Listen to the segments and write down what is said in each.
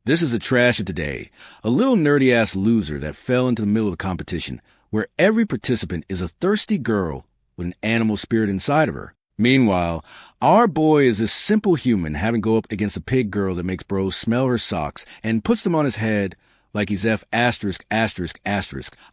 This is the trash of today. A little nerdy-ass loser that fell into the middle of the competition, where every participant is a thirsty girl with an animal spirit inside of her. Meanwhile, our boy is this simple human having to go up against a pig girl that makes bros smell her socks and puts them on his head like he's F********,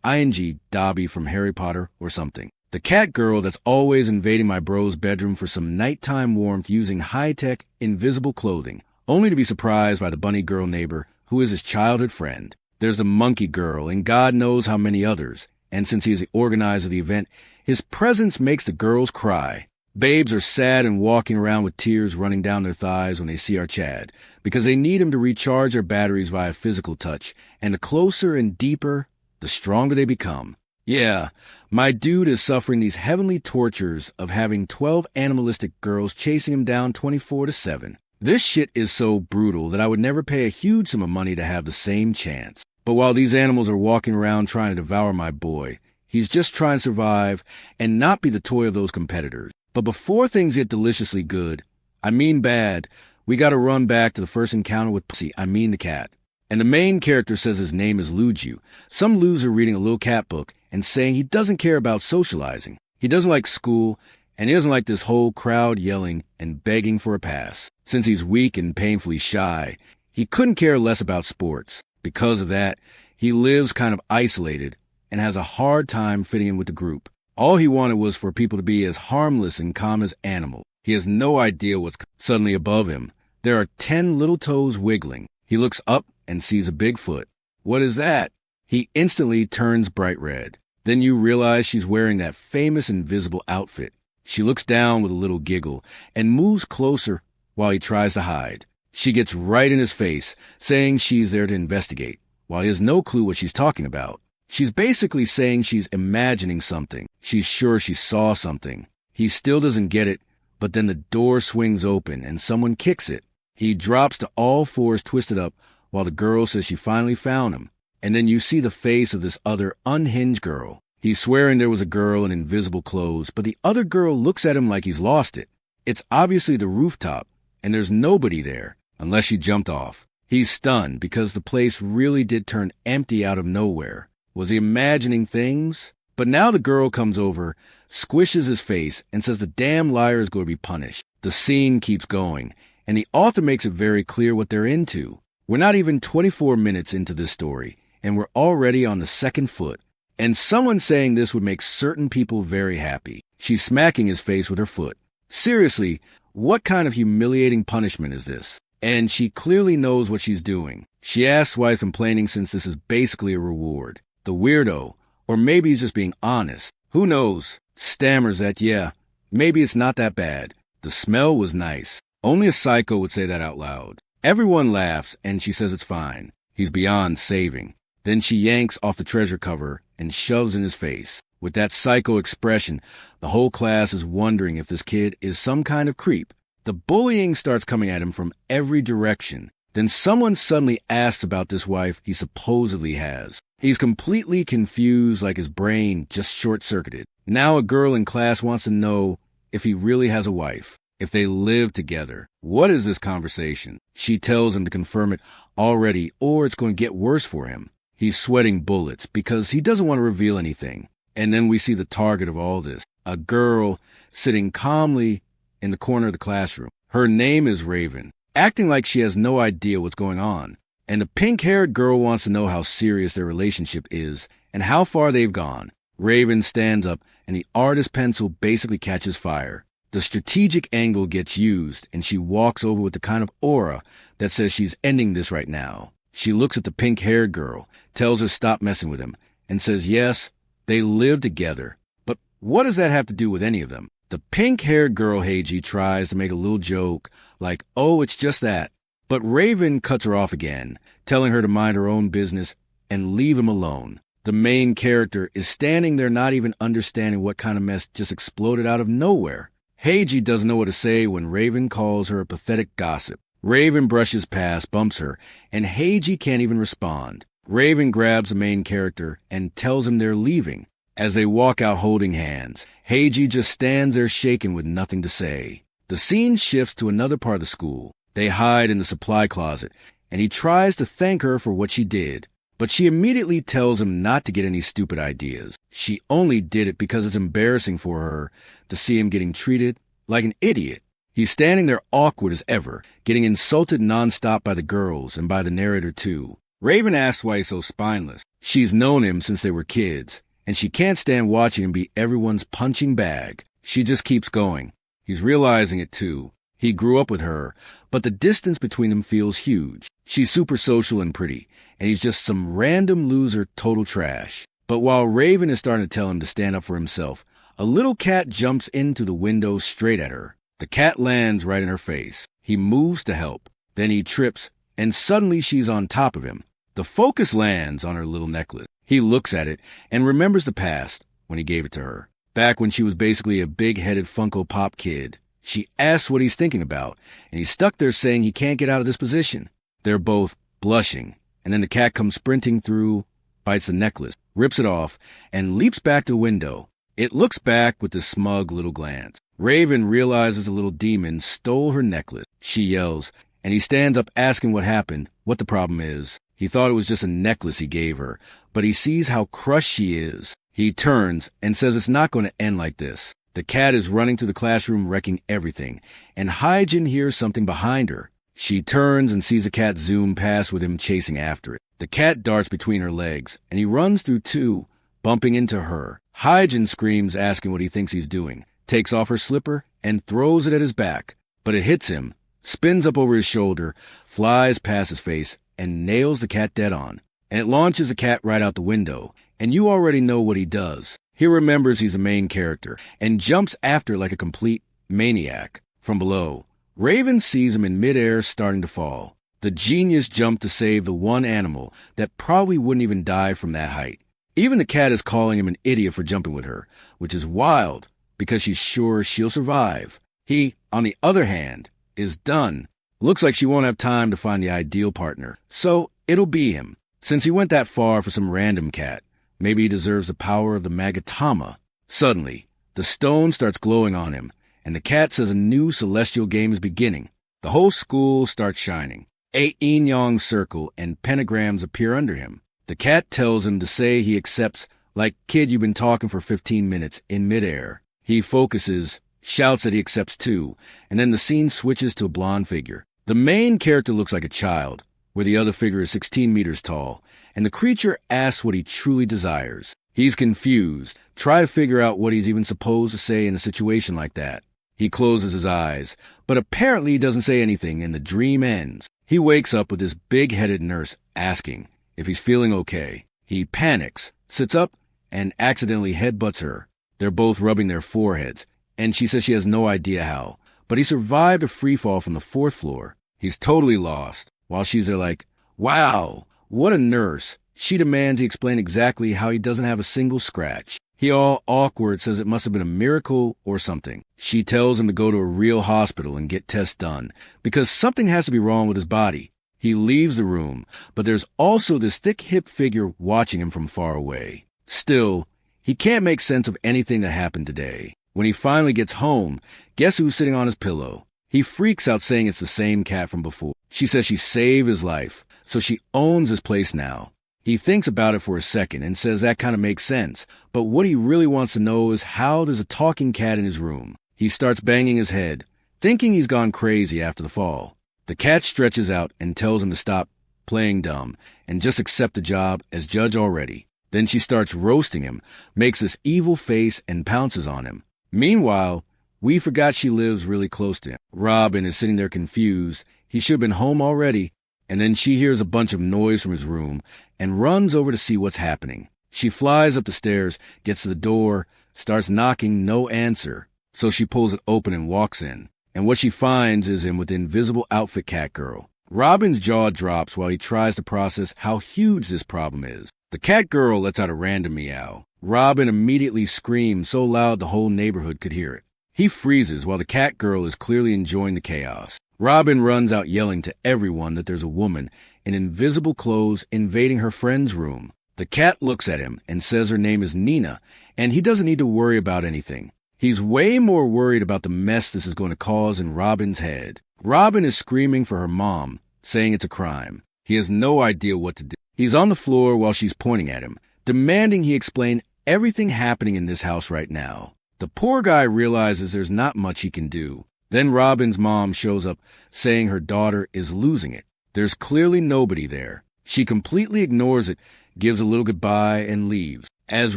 ing Dobby from Harry Potter or something. The cat girl that's always invading my bro's bedroom for some nighttime warmth using high-tech, invisible clothing, only to be surprised by the bunny girl neighbor who is his childhood friend. There's the monkey girl and God knows how many others, and since he is the organizer of the event, his presence makes the girls cry. Babes are sad and walking around with tears running down their thighs when they see our Chad, because they need him to recharge their batteries via physical touch, and the closer and deeper, the stronger they become. Yeah, my dude is suffering these heavenly tortures of having 12 animalistic girls chasing him down 24/7. This shit is so brutal that I would never pay a huge sum of money to have the same chance. But while these animals are walking around trying to devour my boy, he's just trying to survive and not be the toy of those competitors. But before things get deliciously good, I mean bad, we gotta run back to the first encounter with Pussy, the cat. And the main character says his name is Luju, some loser reading a little cat book and saying he doesn't care about socializing. He doesn't like school, and he doesn't like this whole crowd yelling and begging for a pass. Since he's weak and painfully shy, he couldn't care less about sports. Because of that, he lives kind of isolated and has a hard time fitting in with the group. All he wanted was for people to be as harmless and calm as animals. He has no idea what's suddenly above him. There are 10 little toes wiggling. He looks up and sees a big foot. What is that? He instantly turns bright red. Then you realize she's wearing that famous invisible outfit. She looks down with a little giggle and moves closer while he tries to hide. She gets right in his face, saying she's there to investigate, while he has no clue what she's talking about. She's basically saying she's imagining something. She's sure she saw something. He still doesn't get it, but then the door swings open and someone kicks it. He drops to all fours twisted up while the girl says she finally found him. And then you see the face of this other unhinged girl. He's swearing there was a girl in invisible clothes, but the other girl looks at him like he's lost it. It's obviously the rooftop, and there's nobody there, unless she jumped off. He's stunned because the place really did turn empty out of nowhere. Was he imagining things? But now the girl comes over, squishes his face, and says the damn liar is going to be punished. The scene keeps going, and the author makes it very clear what they're into. We're not even 24 minutes into this story, and we're already on the second foot. And someone saying this would make certain people very happy. She's smacking his face with her foot. Seriously, what kind of humiliating punishment is this? And she clearly knows what she's doing. She asks why he's complaining since this is basically a reward. The weirdo, or maybe he's just being honest. Who knows? Stammers that, yeah, maybe it's not that bad. The smell was nice. Only a psycho would say that out loud. Everyone laughs, and she says it's fine. He's beyond saving. Then she yanks off the treasure cover and shoves in his face. With that psycho expression, the whole class is wondering if this kid is some kind of creep. The bullying starts coming at him from every direction. Then someone suddenly asks about this wife he supposedly has. He's completely confused, like his brain just short-circuited. Now a girl in class wants to know if he really has a wife, if they live together. What is this conversation? She tells him to confirm it already, or it's going to get worse for him. He's sweating bullets because he doesn't want to reveal anything. And then we see the target of all this, a girl sitting calmly in the corner of the classroom. Her name is Raven, acting like she has no idea what's going on. And the pink-haired girl wants to know how serious their relationship is and how far they've gone. Raven stands up, and the artist's pencil basically catches fire. The strategic angle gets used, and she walks over with the kind of aura that says she's ending this right now. She looks at the pink-haired girl, tells her stop messing with him, and says yes, they live together. But what does that have to do with any of them? The pink-haired girl, Heiji, tries to make a little joke, like, oh, it's just that. But Raven cuts her off again, telling her to mind her own business and leave him alone. The main character is standing there not even understanding what kind of mess just exploded out of nowhere. Heiji doesn't know what to say when Raven calls her a pathetic gossip. Raven brushes past, bumps her, and Heiji can't even respond. Raven grabs the main character and tells him they're leaving. As they walk out holding hands, Heiji just stands there shaken with nothing to say. The scene shifts to another part of the school. They hide in the supply closet, and he tries to thank her for what she did. But she immediately tells him not to get any stupid ideas. She only did it because it's embarrassing for her to see him getting treated like an idiot. He's standing there awkward as ever, getting insulted nonstop by the girls and by the narrator too. Raven asks why he's so spineless. She's known him since they were kids, and she can't stand watching him be everyone's punching bag. She just keeps going. He's realizing it too. He grew up with her, but the distance between them feels huge. She's super social and pretty, and he's just some random loser total trash. But while Raven is starting to tell him to stand up for himself, a little cat jumps into the window straight at her. The cat lands right in her face. He moves to help. Then he trips, and suddenly she's on top of him. The focus lands on her little necklace. He looks at it and remembers the past when he gave it to her. Back when she was basically a big-headed Funko Pop kid. She asks what he's thinking about, and he's stuck there saying he can't get out of this position. They're both blushing, and then the cat comes sprinting through, bites the necklace, rips it off, and leaps back to the window. It looks back with a smug little glance. Raven realizes the little demon stole her necklace. She yells, and he stands up asking what happened, what the problem is. He thought it was just a necklace he gave her, but he sees how crushed she is. He turns and says it's not going to end like this. The cat is running to the classroom wrecking everything, and Hyjin hears something behind her. She turns and sees a cat zoom past with him chasing after it. The cat darts between her legs, and he runs through two, bumping into her. Hyjin screams, asking what he thinks he's doing, takes off her slipper, and throws it at his back. But it hits him, spins up over his shoulder, flies past his face, and nails the cat dead on. And it launches the cat right out the window, and you already know what he does. He remembers he's a main character, and jumps after like a complete maniac. From below, Raven sees him in midair starting to fall. The genius jumped to save the one animal that probably wouldn't even die from that height. Even the cat is calling him an idiot for jumping with her, which is wild, because she's sure she'll survive. He, on the other hand, is done. Looks like she won't have time to find the ideal partner, so it'll be him. Since he went that far for some random cat, maybe he deserves the power of the magatama. Suddenly, the stone starts glowing on him, and the cat says a new celestial game is beginning. The whole school starts shining. 8 yin-yang circle and pentagrams appear under him. The cat tells him to say he accepts, like, kid, you've been talking for 15 minutes, in midair. He focuses, shouts that he accepts too, and then the scene switches to a blonde figure. The main character looks like a child, where the other figure is 16 meters tall, and the creature asks what he truly desires. He's confused, try to figure out what he's even supposed to say in a situation like that. He closes his eyes, but apparently he doesn't say anything, and the dream ends. He wakes up with this big-headed nurse asking if he's feeling okay. He panics, sits up, and accidentally headbutts her. They're both rubbing their foreheads, and she says she has no idea how, but he survived a freefall from the 4th floor. He's totally lost, while she's there like, wow, what a nurse. She demands he explain exactly how he doesn't have a single scratch. He all awkward says it must have been a miracle or something. She tells him to go to a real hospital and get tests done, because something has to be wrong with his body. He leaves the room, but there's also this thick-hipped figure watching him from far away. Still, he can't make sense of anything that happened today. When he finally gets home, guess who's sitting on his pillow? He freaks out saying it's the same cat from before. She says she saved his life, so she owns his place now. He thinks about it for a second and says that kind of makes sense, but what he really wants to know is how there's a talking cat in his room. He starts banging his head, thinking he's gone crazy after the fall. The cat stretches out and tells him to stop playing dumb and just accept the job as judge already. Then she starts roasting him, makes this evil face, and pounces on him. Meanwhile, we forgot she lives really close to him. Robin is sitting there confused. He should have been home already. And then she hears a bunch of noise from his room and runs over to see what's happening. She flies up the stairs, gets to the door, starts knocking, no answer. So she pulls it open and walks in. And what she finds is him with the invisible outfit cat girl. Robin's jaw drops while he tries to process how huge this problem is. The cat girl lets out a random meow. Robin immediately screams so loud the whole neighborhood could hear it. He freezes while the cat girl is clearly enjoying the chaos. Robin runs out yelling to everyone that there's a woman in invisible clothes invading her friend's room. The cat looks at him and says her name is Nina, and he doesn't need to worry about anything. He's way more worried about the mess this is going to cause in Robin's head. Robin is screaming for her mom, saying it's a crime. He has no idea what to do. He's on the floor while she's pointing at him, demanding he explain everything happening in this house right now. The poor guy realizes there's not much he can do. Then Robin's mom shows up, saying her daughter is losing it. There's clearly nobody there. She completely ignores it, gives a little goodbye, and leaves. As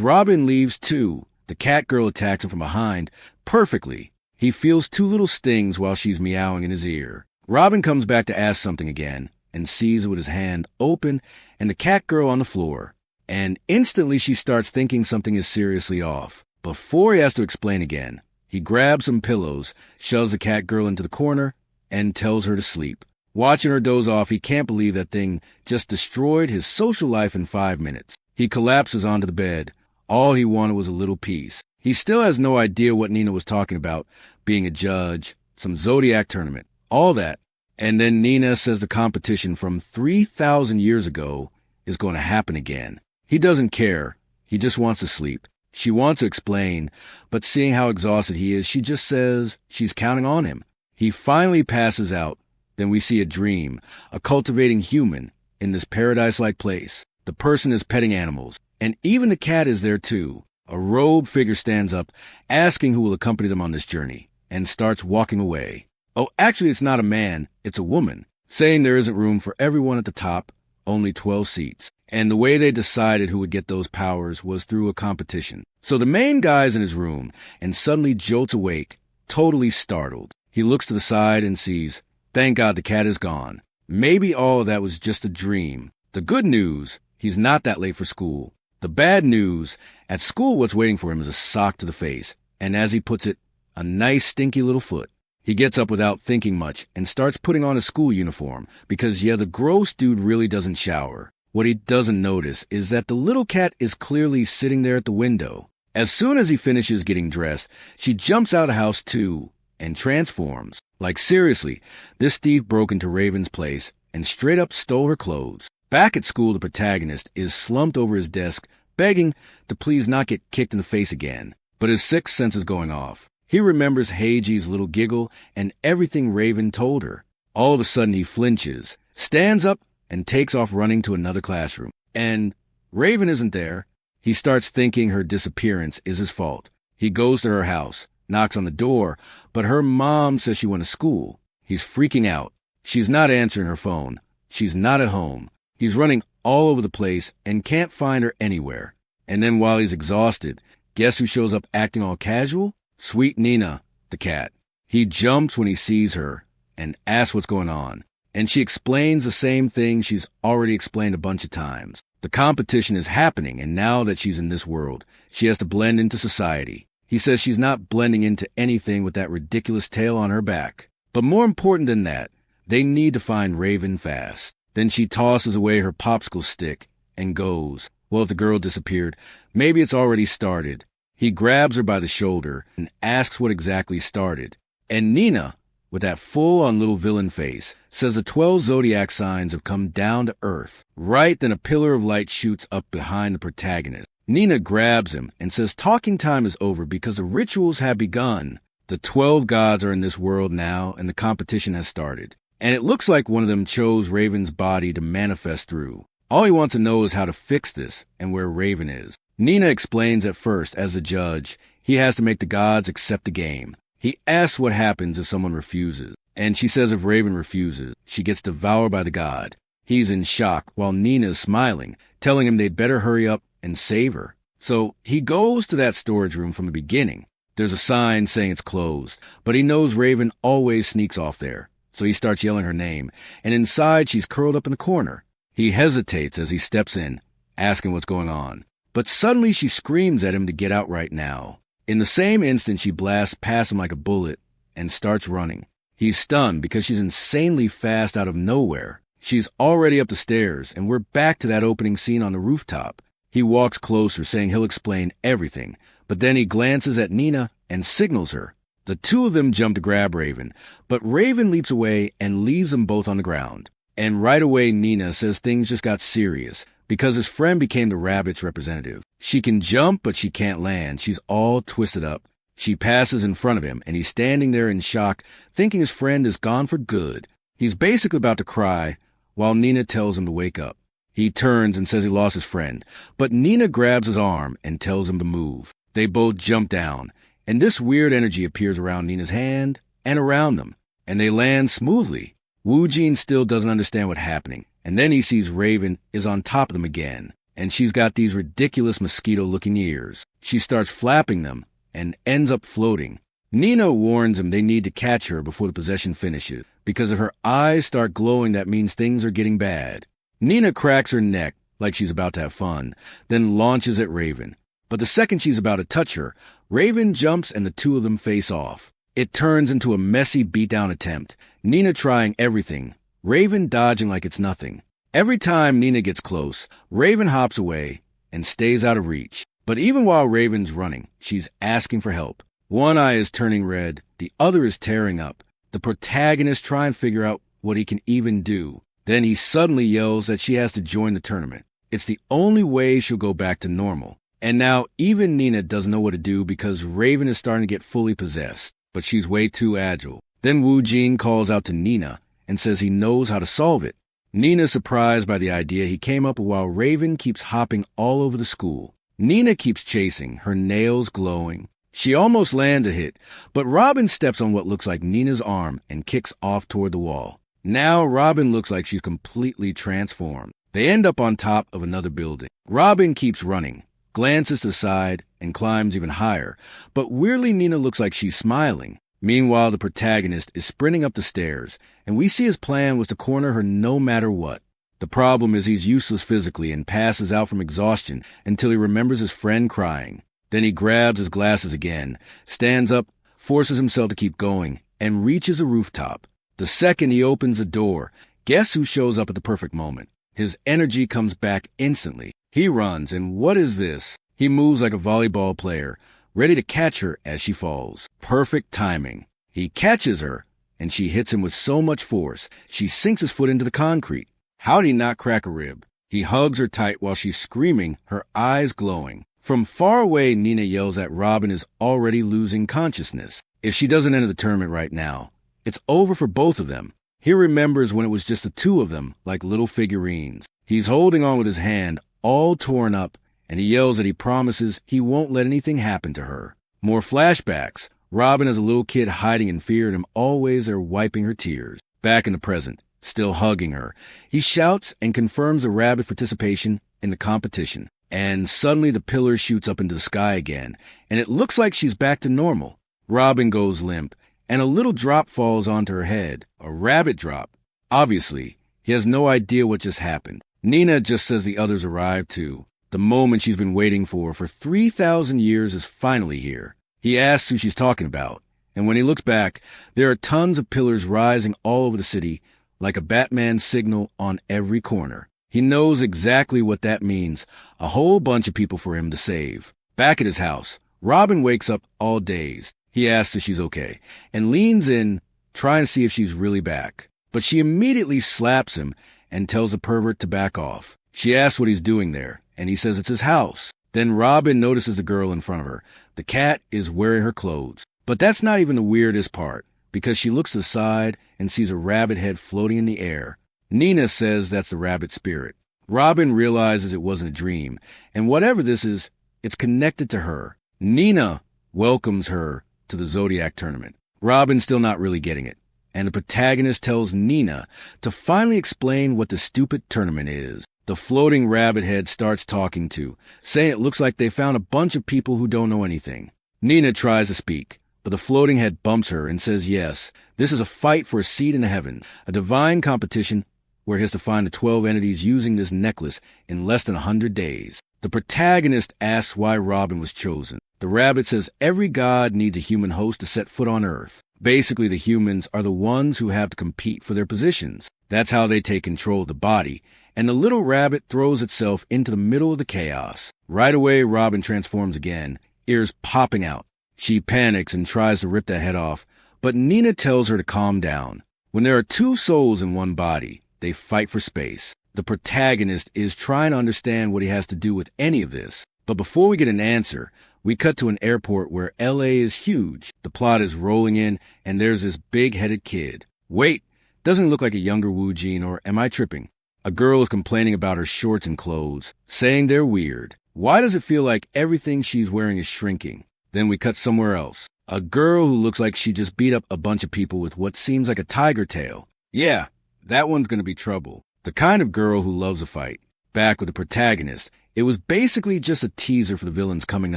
Robin leaves too, the cat girl attacks him from behind perfectly. He feels two little stings while she's meowing in his ear. Robin comes back to ask something again, and sees it with his hand open and the cat girl on the floor. And instantly she starts thinking something is seriously off. Before he has to explain again, he grabs some pillows, shoves the cat girl into the corner, and tells her to sleep. Watching her doze off, he can't believe that thing just destroyed his social life in 5 minutes. He collapses onto the bed. All he wanted was a little peace. He still has no idea what Nina was talking about, being a judge, some Zodiac tournament, all that. And then Nina says the competition from 3,000 years ago is going to happen again. He doesn't care. He just wants to sleep. She wants to explain, but seeing how exhausted he is, she just says she's counting on him. He finally passes out. Then we see a dream, a cultivating human in this paradise-like place. The person is petting animals, and even the cat is there too. A robed figure stands up, asking who will accompany them on this journey, and starts walking away. Oh, actually, it's not a man, it's a woman, saying there isn't room for everyone at the top, only 12 seats. And the way they decided who would get those powers was through a competition. So the main guy's in his room and suddenly jolts awake, totally startled. He looks to the side and sees, thank God the cat is gone. Maybe all of that was just a dream. The good news, he's not that late for school. The bad news, at school what's waiting for him is a sock to the face, and as he puts it, a nice stinky little foot. He gets up without thinking much and starts putting on his school uniform because, the gross dude really doesn't shower. What he doesn't notice is that the little cat is clearly sitting there at the window. As soon as he finishes getting dressed, she jumps out of the house too and transforms. Like seriously, this thief broke into Raven's place and straight up stole her clothes. Back at school, the protagonist is slumped over his desk, begging to please not get kicked in the face again. But his sixth sense is going off. He remembers Heiji's little giggle and everything Raven told her. All of a sudden he flinches, stands up, and takes off running to another classroom. And Raven isn't there. He starts thinking her disappearance is his fault. He goes to her house, knocks on the door, but her mom says she went to school. He's freaking out. She's not answering her phone. She's not at home. He's running all over the place and can't find her anywhere. And then while he's exhausted, guess who shows up acting all casual? Sweet Nina, the cat. He jumps when he sees her and asks what's going on. And she explains the same thing she's already explained a bunch of times. The competition is happening, and now that she's in this world, she has to blend into society. He says she's not blending into anything with that ridiculous tail on her back. But more important than that, they need to find Raven fast. Then she tosses away her popsicle stick and goes. Well, if the girl disappeared, maybe it's already started. He grabs her by the shoulder and asks what exactly started. And Nina, with that full-on little villain face, says the 12 zodiac signs have come down to earth. Right then a pillar of light shoots up behind the protagonist. Nina grabs him and says talking time is over because the rituals have begun. The 12 gods are in this world now and the competition has started. And it looks like one of them chose Raven's body to manifest through. All he wants to know is how to fix this and where Raven is. Nina explains at first, as a judge, he has to make the gods accept the game. He asks what happens if someone refuses, and she says if Raven refuses, she gets devoured by the god. He's in shock while Nina is smiling, telling him they'd better hurry up and save her. So he goes to that storage room from the beginning. There's a sign saying it's closed, but he knows Raven always sneaks off there. So he starts yelling her name, and inside she's curled up in the corner. He hesitates as he steps in, asking what's going on. But suddenly she screams at him to get out right now. In the same instant, she blasts past him like a bullet and starts running. He's stunned because she's insanely fast out of nowhere. She's already up the stairs, and we're back to that opening scene on the rooftop. He walks closer, saying he'll explain everything, but then he glances at Nina and signals her. The two of them jump to grab Raven, but Raven leaps away and leaves them both on the ground. And right away, Nina says things just got serious because his friend became the rabbit's representative. She can jump, but she can't land. She's all twisted up. She passes in front of him, and he's standing there in shock, thinking his friend is gone for good. He's basically about to cry while Nina tells him to wake up. He turns and says he lost his friend, but Nina grabs his arm and tells him to move. They both jump down, and this weird energy appears around Nina's hand and around them, and they land smoothly. Woojin still doesn't understand what's happening, and then he sees Raven is on top of them again, and she's got these ridiculous mosquito-looking ears. She starts flapping them and ends up floating. Nina warns him they need to catch her before the possession finishes, because if her eyes start glowing, that means things are getting bad. Nina cracks her neck like she's about to have fun, then launches at Raven. But the second she's about to touch her, Raven jumps and the two of them face off. It turns into a messy beatdown attempt, Nina trying everything, Raven dodging like it's nothing. Every time Nina gets close, Raven hops away and stays out of reach. But even while Raven's running, she's asking for help. One eye is turning red, the other is tearing up. The protagonist tries to figure out what he can even do. Then he suddenly yells that she has to join the tournament. It's the only way she'll go back to normal. And now even Nina doesn't know what to do because Raven is starting to get fully possessed. But she's way too agile. Then Woojin calls out to Nina and says he knows how to solve it. Nina's surprised by the idea he came up with while Raven keeps hopping all over the school. Nina keeps chasing, her nails glowing. She almost lands a hit, but Robin steps on what looks like Nina's arm and kicks off toward the wall. Now Robin looks like she's completely transformed. They end up on top of another building. Robin keeps running, glances to the side, and climbs even higher, but weirdly Nina looks like she's smiling. Meanwhile, the protagonist is sprinting up the stairs, and we see his plan was to corner her no matter what. The problem is he's useless physically and passes out from exhaustion until he remembers his friend crying. Then he grabs his glasses again, stands up, forces himself to keep going, and reaches a rooftop. The second he opens the door, guess who shows up at the perfect moment? His energy comes back instantly. He runs, and what is this? He moves like a volleyball player, ready to catch her as she falls. Perfect timing. He catches her, and she hits him with so much force, she sinks his foot into the concrete. How'd he not crack a rib? He hugs her tight while she's screaming, her eyes glowing. From far away, Nina yells that Robin is already losing consciousness. If she doesn't enter the tournament right now, it's over for both of them. He remembers when it was just the two of them, like little figurines. He's holding on with his hand, all torn up, and he yells that he promises he won't let anything happen to her. More flashbacks. Robin as a little kid hiding in fear and him always there wiping her tears. Back in the present, still hugging her. He shouts and confirms the rabbit's participation in the competition. And suddenly the pillar shoots up into the sky again, and it looks like she's back to normal. Robin goes limp, and a little drop falls onto her head. A rabbit drop. Obviously, he has no idea what just happened. Nina just says the others arrived too. The moment she's been waiting for 3,000 years is finally here. He asks who she's talking about, and when he looks back, there are tons of pillars rising all over the city, like a Batman signal on every corner. He knows exactly what that means, a whole bunch of people for him to save. Back at his house, Robin wakes up all dazed. He asks if she's okay, and leans in, trying to see if she's really back. But she immediately slaps him and tells the pervert to back off. She asks what he's doing there, and he says it's his house. Then Robin notices the girl in front of her. The cat is wearing her clothes. But that's not even the weirdest part, because she looks to the side and sees a rabbit head floating in the air. Nina says that's the rabbit spirit. Robin realizes it wasn't a dream, and whatever this is, it's connected to her. Nina welcomes her to the Zodiac tournament. Robin's still not really getting it, and the protagonist tells Nina to finally explain what the stupid tournament is. The floating rabbit head starts talking to, saying it looks like they found a bunch of people who don't know anything. Nina tries to speak, but the floating head bumps her and says yes, this is a fight for a seat in the heavens, a divine competition where he has to find the 12 entities using this necklace in less than 100 days. The protagonist asks why Robin was chosen. The rabbit says every god needs a human host to set foot on Earth. Basically, the humans are the ones who have to compete for their positions. That's how they take control of the body, and the little rabbit throws itself into the middle of the chaos. Right away, Robin transforms again, ears popping out. She panics and tries to rip that head off, but Nina tells her to calm down. When there are two souls in one body, they fight for space. The protagonist is trying to understand what he has to do with any of this. But before we get an answer, we cut to an airport where LA is huge. The plot is rolling in, and there's this big-headed kid. Wait, Doesn't it look like a younger Wu Jin, or am I tripping? A girl is complaining about her shorts and clothes, saying they're weird. Why does it feel like everything she's wearing is shrinking? Then we cut somewhere else. A girl who looks like she just beat up a bunch of people with what seems like a tiger tail. Yeah, that one's gonna be trouble. The kind of girl who loves a fight. Back with the protagonist. It was basically just a teaser for the villains coming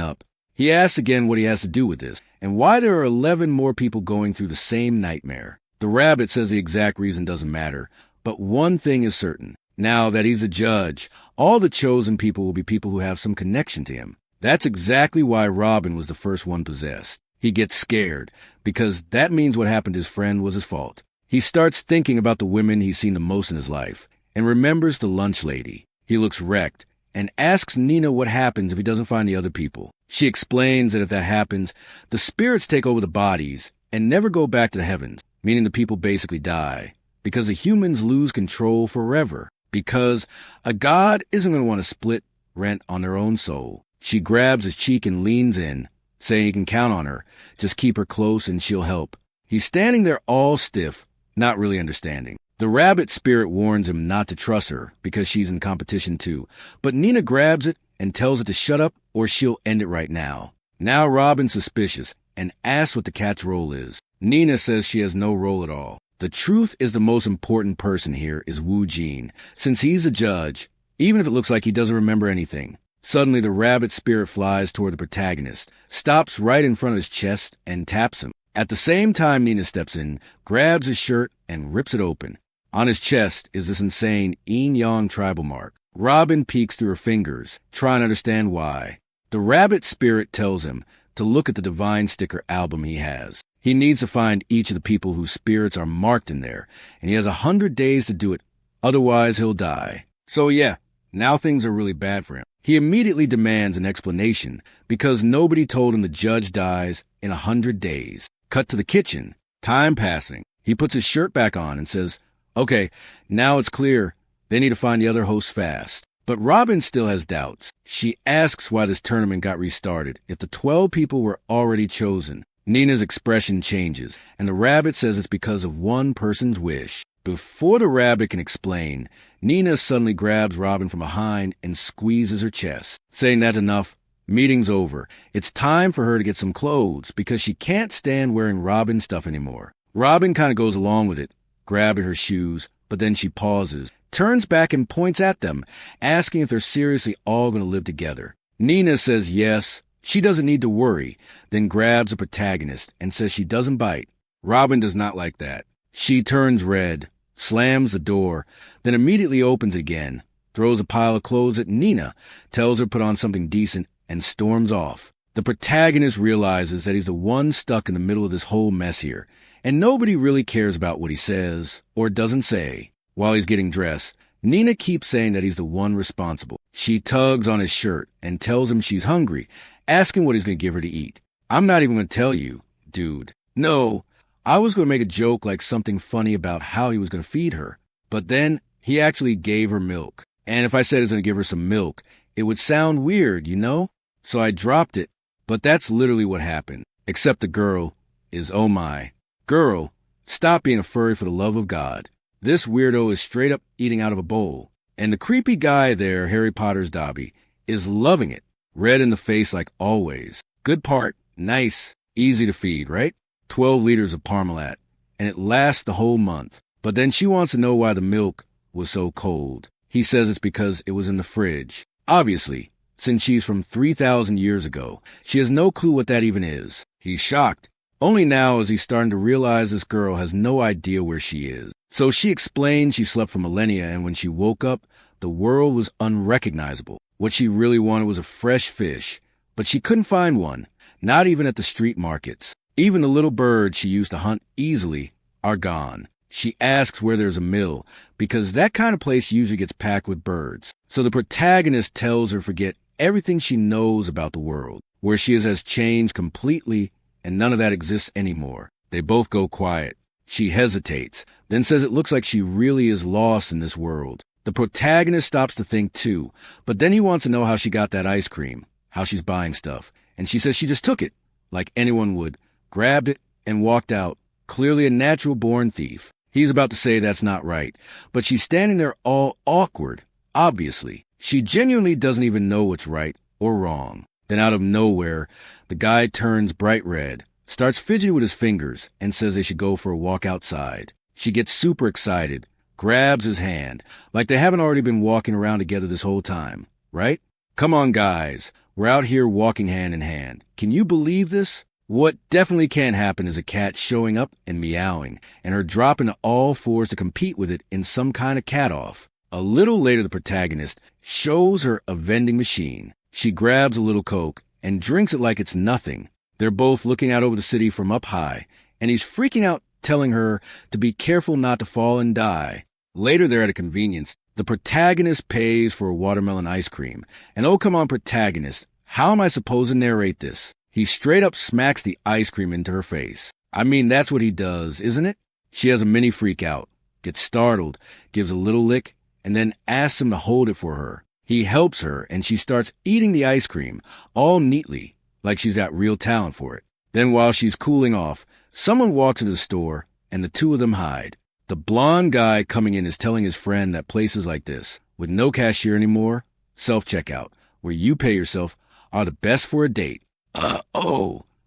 up. He asks again what he has to do with this, and why there are 11 more people going through the same nightmare. The rabbit says the exact reason doesn't matter, but one thing is certain. Now that he's a judge, all the chosen people will be people who have some connection to him. That's exactly why Robin was the first one possessed. He gets scared, because that means what happened to his friend was his fault. He starts thinking about the women he's seen the most in his life, and remembers the lunch lady. He looks wrecked, and asks Nina what happens if he doesn't find the other people. She explains that if that happens, the spirits take over the bodies and never go back to the heavens, meaning the people basically die, because the humans lose control forever, because a god isn't going to want to split rent on their own soul. She grabs his cheek and leans in, saying he can count on her. Just keep her close and she'll help. He's standing there all stiff, not really understanding. The rabbit spirit warns him not to trust her because she's in competition too, but Nina grabs it and tells it to shut up or she'll end it right now. Now Robin's suspicious and asks what the cat's role is. Nina says she has no role at all. The truth is the most important person here is Wu Jin, since he's a judge, even if it looks like he doesn't remember anything. Suddenly the rabbit spirit flies toward the protagonist, stops right in front of his chest, and taps him. At the same time, Nina steps in, grabs his shirt, and rips it open. On his chest is this insane yin-yang tribal mark. Robin peeks through her fingers, trying to understand why. The rabbit spirit tells him to look at the Divine Sticker album he has. He needs to find each of the people whose spirits are marked in there, and he has 100 days to do it, otherwise he'll die. So yeah, now things are really bad for him. He immediately demands an explanation, because nobody told him the judge dies in 100 days. Cut to the kitchen. Time passing. He puts his shirt back on and says, okay, now it's clear. They need to find the other hosts fast. But Robin still has doubts. She asks why this tournament got restarted if the 12 people were already chosen. Nina's expression changes, and the rabbit says it's because of one person's wish. Before the rabbit can explain, Nina suddenly grabs Robin from behind and squeezes her chest. Saying that's enough, meeting's over. It's time for her to get some clothes, because she can't stand wearing Robin's stuff anymore. Robin kind of goes along with it, grabbing her shoes, but then she pauses, turns back and points at them, asking if they're seriously all going to live together. Nina says yes, she doesn't need to worry, then grabs the protagonist and says she doesn't bite. Robin does not like that. She turns red, slams the door, then immediately opens it again, throws a pile of clothes at Nina, tells her to put on something decent, and storms off. The protagonist realizes that he's the one stuck in the middle of this whole mess here, and nobody really cares about what he says or doesn't say. While he's getting dressed, Nina keeps saying that he's the one responsible. She tugs on his shirt and tells him she's hungry, asking what he's going to give her to eat. I'm not even going to tell you, dude. No, I was going to make a joke like something funny about how he was going to feed her, but then he actually gave her milk. And if I said I was going to give her some milk, it would sound weird, you know? So I dropped it, but that's literally what happened. Except the girl is, oh my. Girl, stop being a furry for the love of God. This weirdo is straight up eating out of a bowl. And the creepy guy there, Harry Potter's Dobby, is loving it. Red in the face like always. Good part, nice, easy to feed, right? 12 liters of Parmalat, and it lasts the whole month. But then she wants to know why the milk was so cold. He says it's because it was in the fridge. Obviously, since she's from 3,000 years ago, she has no clue what that even is. He's shocked. Only now is he starting to realize this girl has no idea where she is. So she explains she slept for millennia, and when she woke up, the world was unrecognizable. What she really wanted was a fresh fish, but she couldn't find one, not even at the street markets. Even the little birds she used to hunt easily are gone. She asks where there's a mill, because that kind of place usually gets packed with birds. So the protagonist tells her forget everything she knows about the world. Where she is has changed completely, and none of that exists anymore. They both go quiet. She hesitates, then says it looks like she really is lost in this world. The protagonist stops to think too, but then he wants to know how she got that ice cream, how she's buying stuff. And she says she just took it, like anyone would, grabbed it, and walked out, clearly a natural-born thief. He's about to say that's not right, but she's standing there all awkward, obviously. She genuinely doesn't even know what's right or wrong. Then out of nowhere, the guy turns bright red, starts fidgeting with his fingers, and says they should go for a walk outside. She gets super excited, grabs his hand, like they haven't already been walking around together this whole time, right? Come on, guys. We're out here walking hand in hand. Can you believe this? What definitely can't happen is a cat showing up and meowing, and her dropping to all fours to compete with it in some kind of cat-off. A little later, the protagonist shows her a vending machine. She grabs a little Coke and drinks it like it's nothing. They're both looking out over the city from up high, and he's freaking out, telling her to be careful not to fall and die. Later, they're at a convenience. The protagonist pays for a watermelon ice cream. And oh, come on, protagonist, how am I supposed to narrate this? He straight up smacks the ice cream into her face. I mean, that's what he does, isn't it? She has a mini freak out, gets startled, gives a little lick, and then asks him to hold it for her. He helps her, and she starts eating the ice cream, all neatly, like she's got real talent for it. Then while she's cooling off, someone walks into the store, and the two of them hide. The blonde guy coming in is telling his friend that places like this, with no cashier anymore, self-checkout, where you pay yourself, are the best for a date.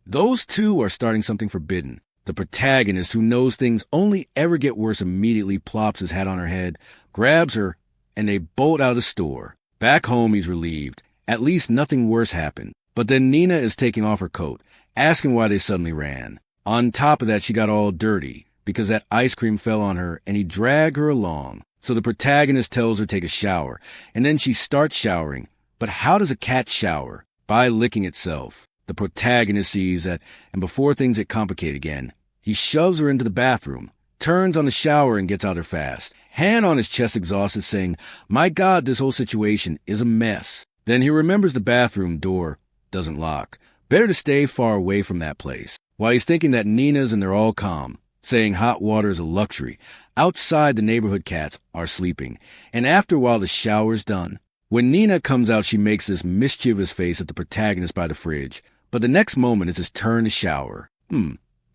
Those two are starting something forbidden. The protagonist, who knows things only ever get worse, immediately plops his hat on her head, grabs her, and they bolt out of the store. Back home, he's relieved. At least nothing worse happened. But then Nina is taking off her coat, asking why they suddenly ran. On top of that, she got all dirty because that ice cream fell on her, and he dragged her along. So the protagonist tells her to take a shower, and then she starts showering. But how does a cat shower? By licking itself. The protagonist sees that, and before things get complicated again, he shoves her into the bathroom, turns on the shower, and gets out there fast. Hand on his chest, exhausted, saying, "My God, this whole situation is a mess." Then he remembers the bathroom door doesn't lock. Better to stay far away from that place. While he's thinking that Nina's and they're all calm, saying hot water is a luxury, outside the neighborhood cats are sleeping. And after a while, the shower's done. When Nina comes out, she makes this mischievous face at the protagonist by the fridge. But the next moment, it's his turn to shower.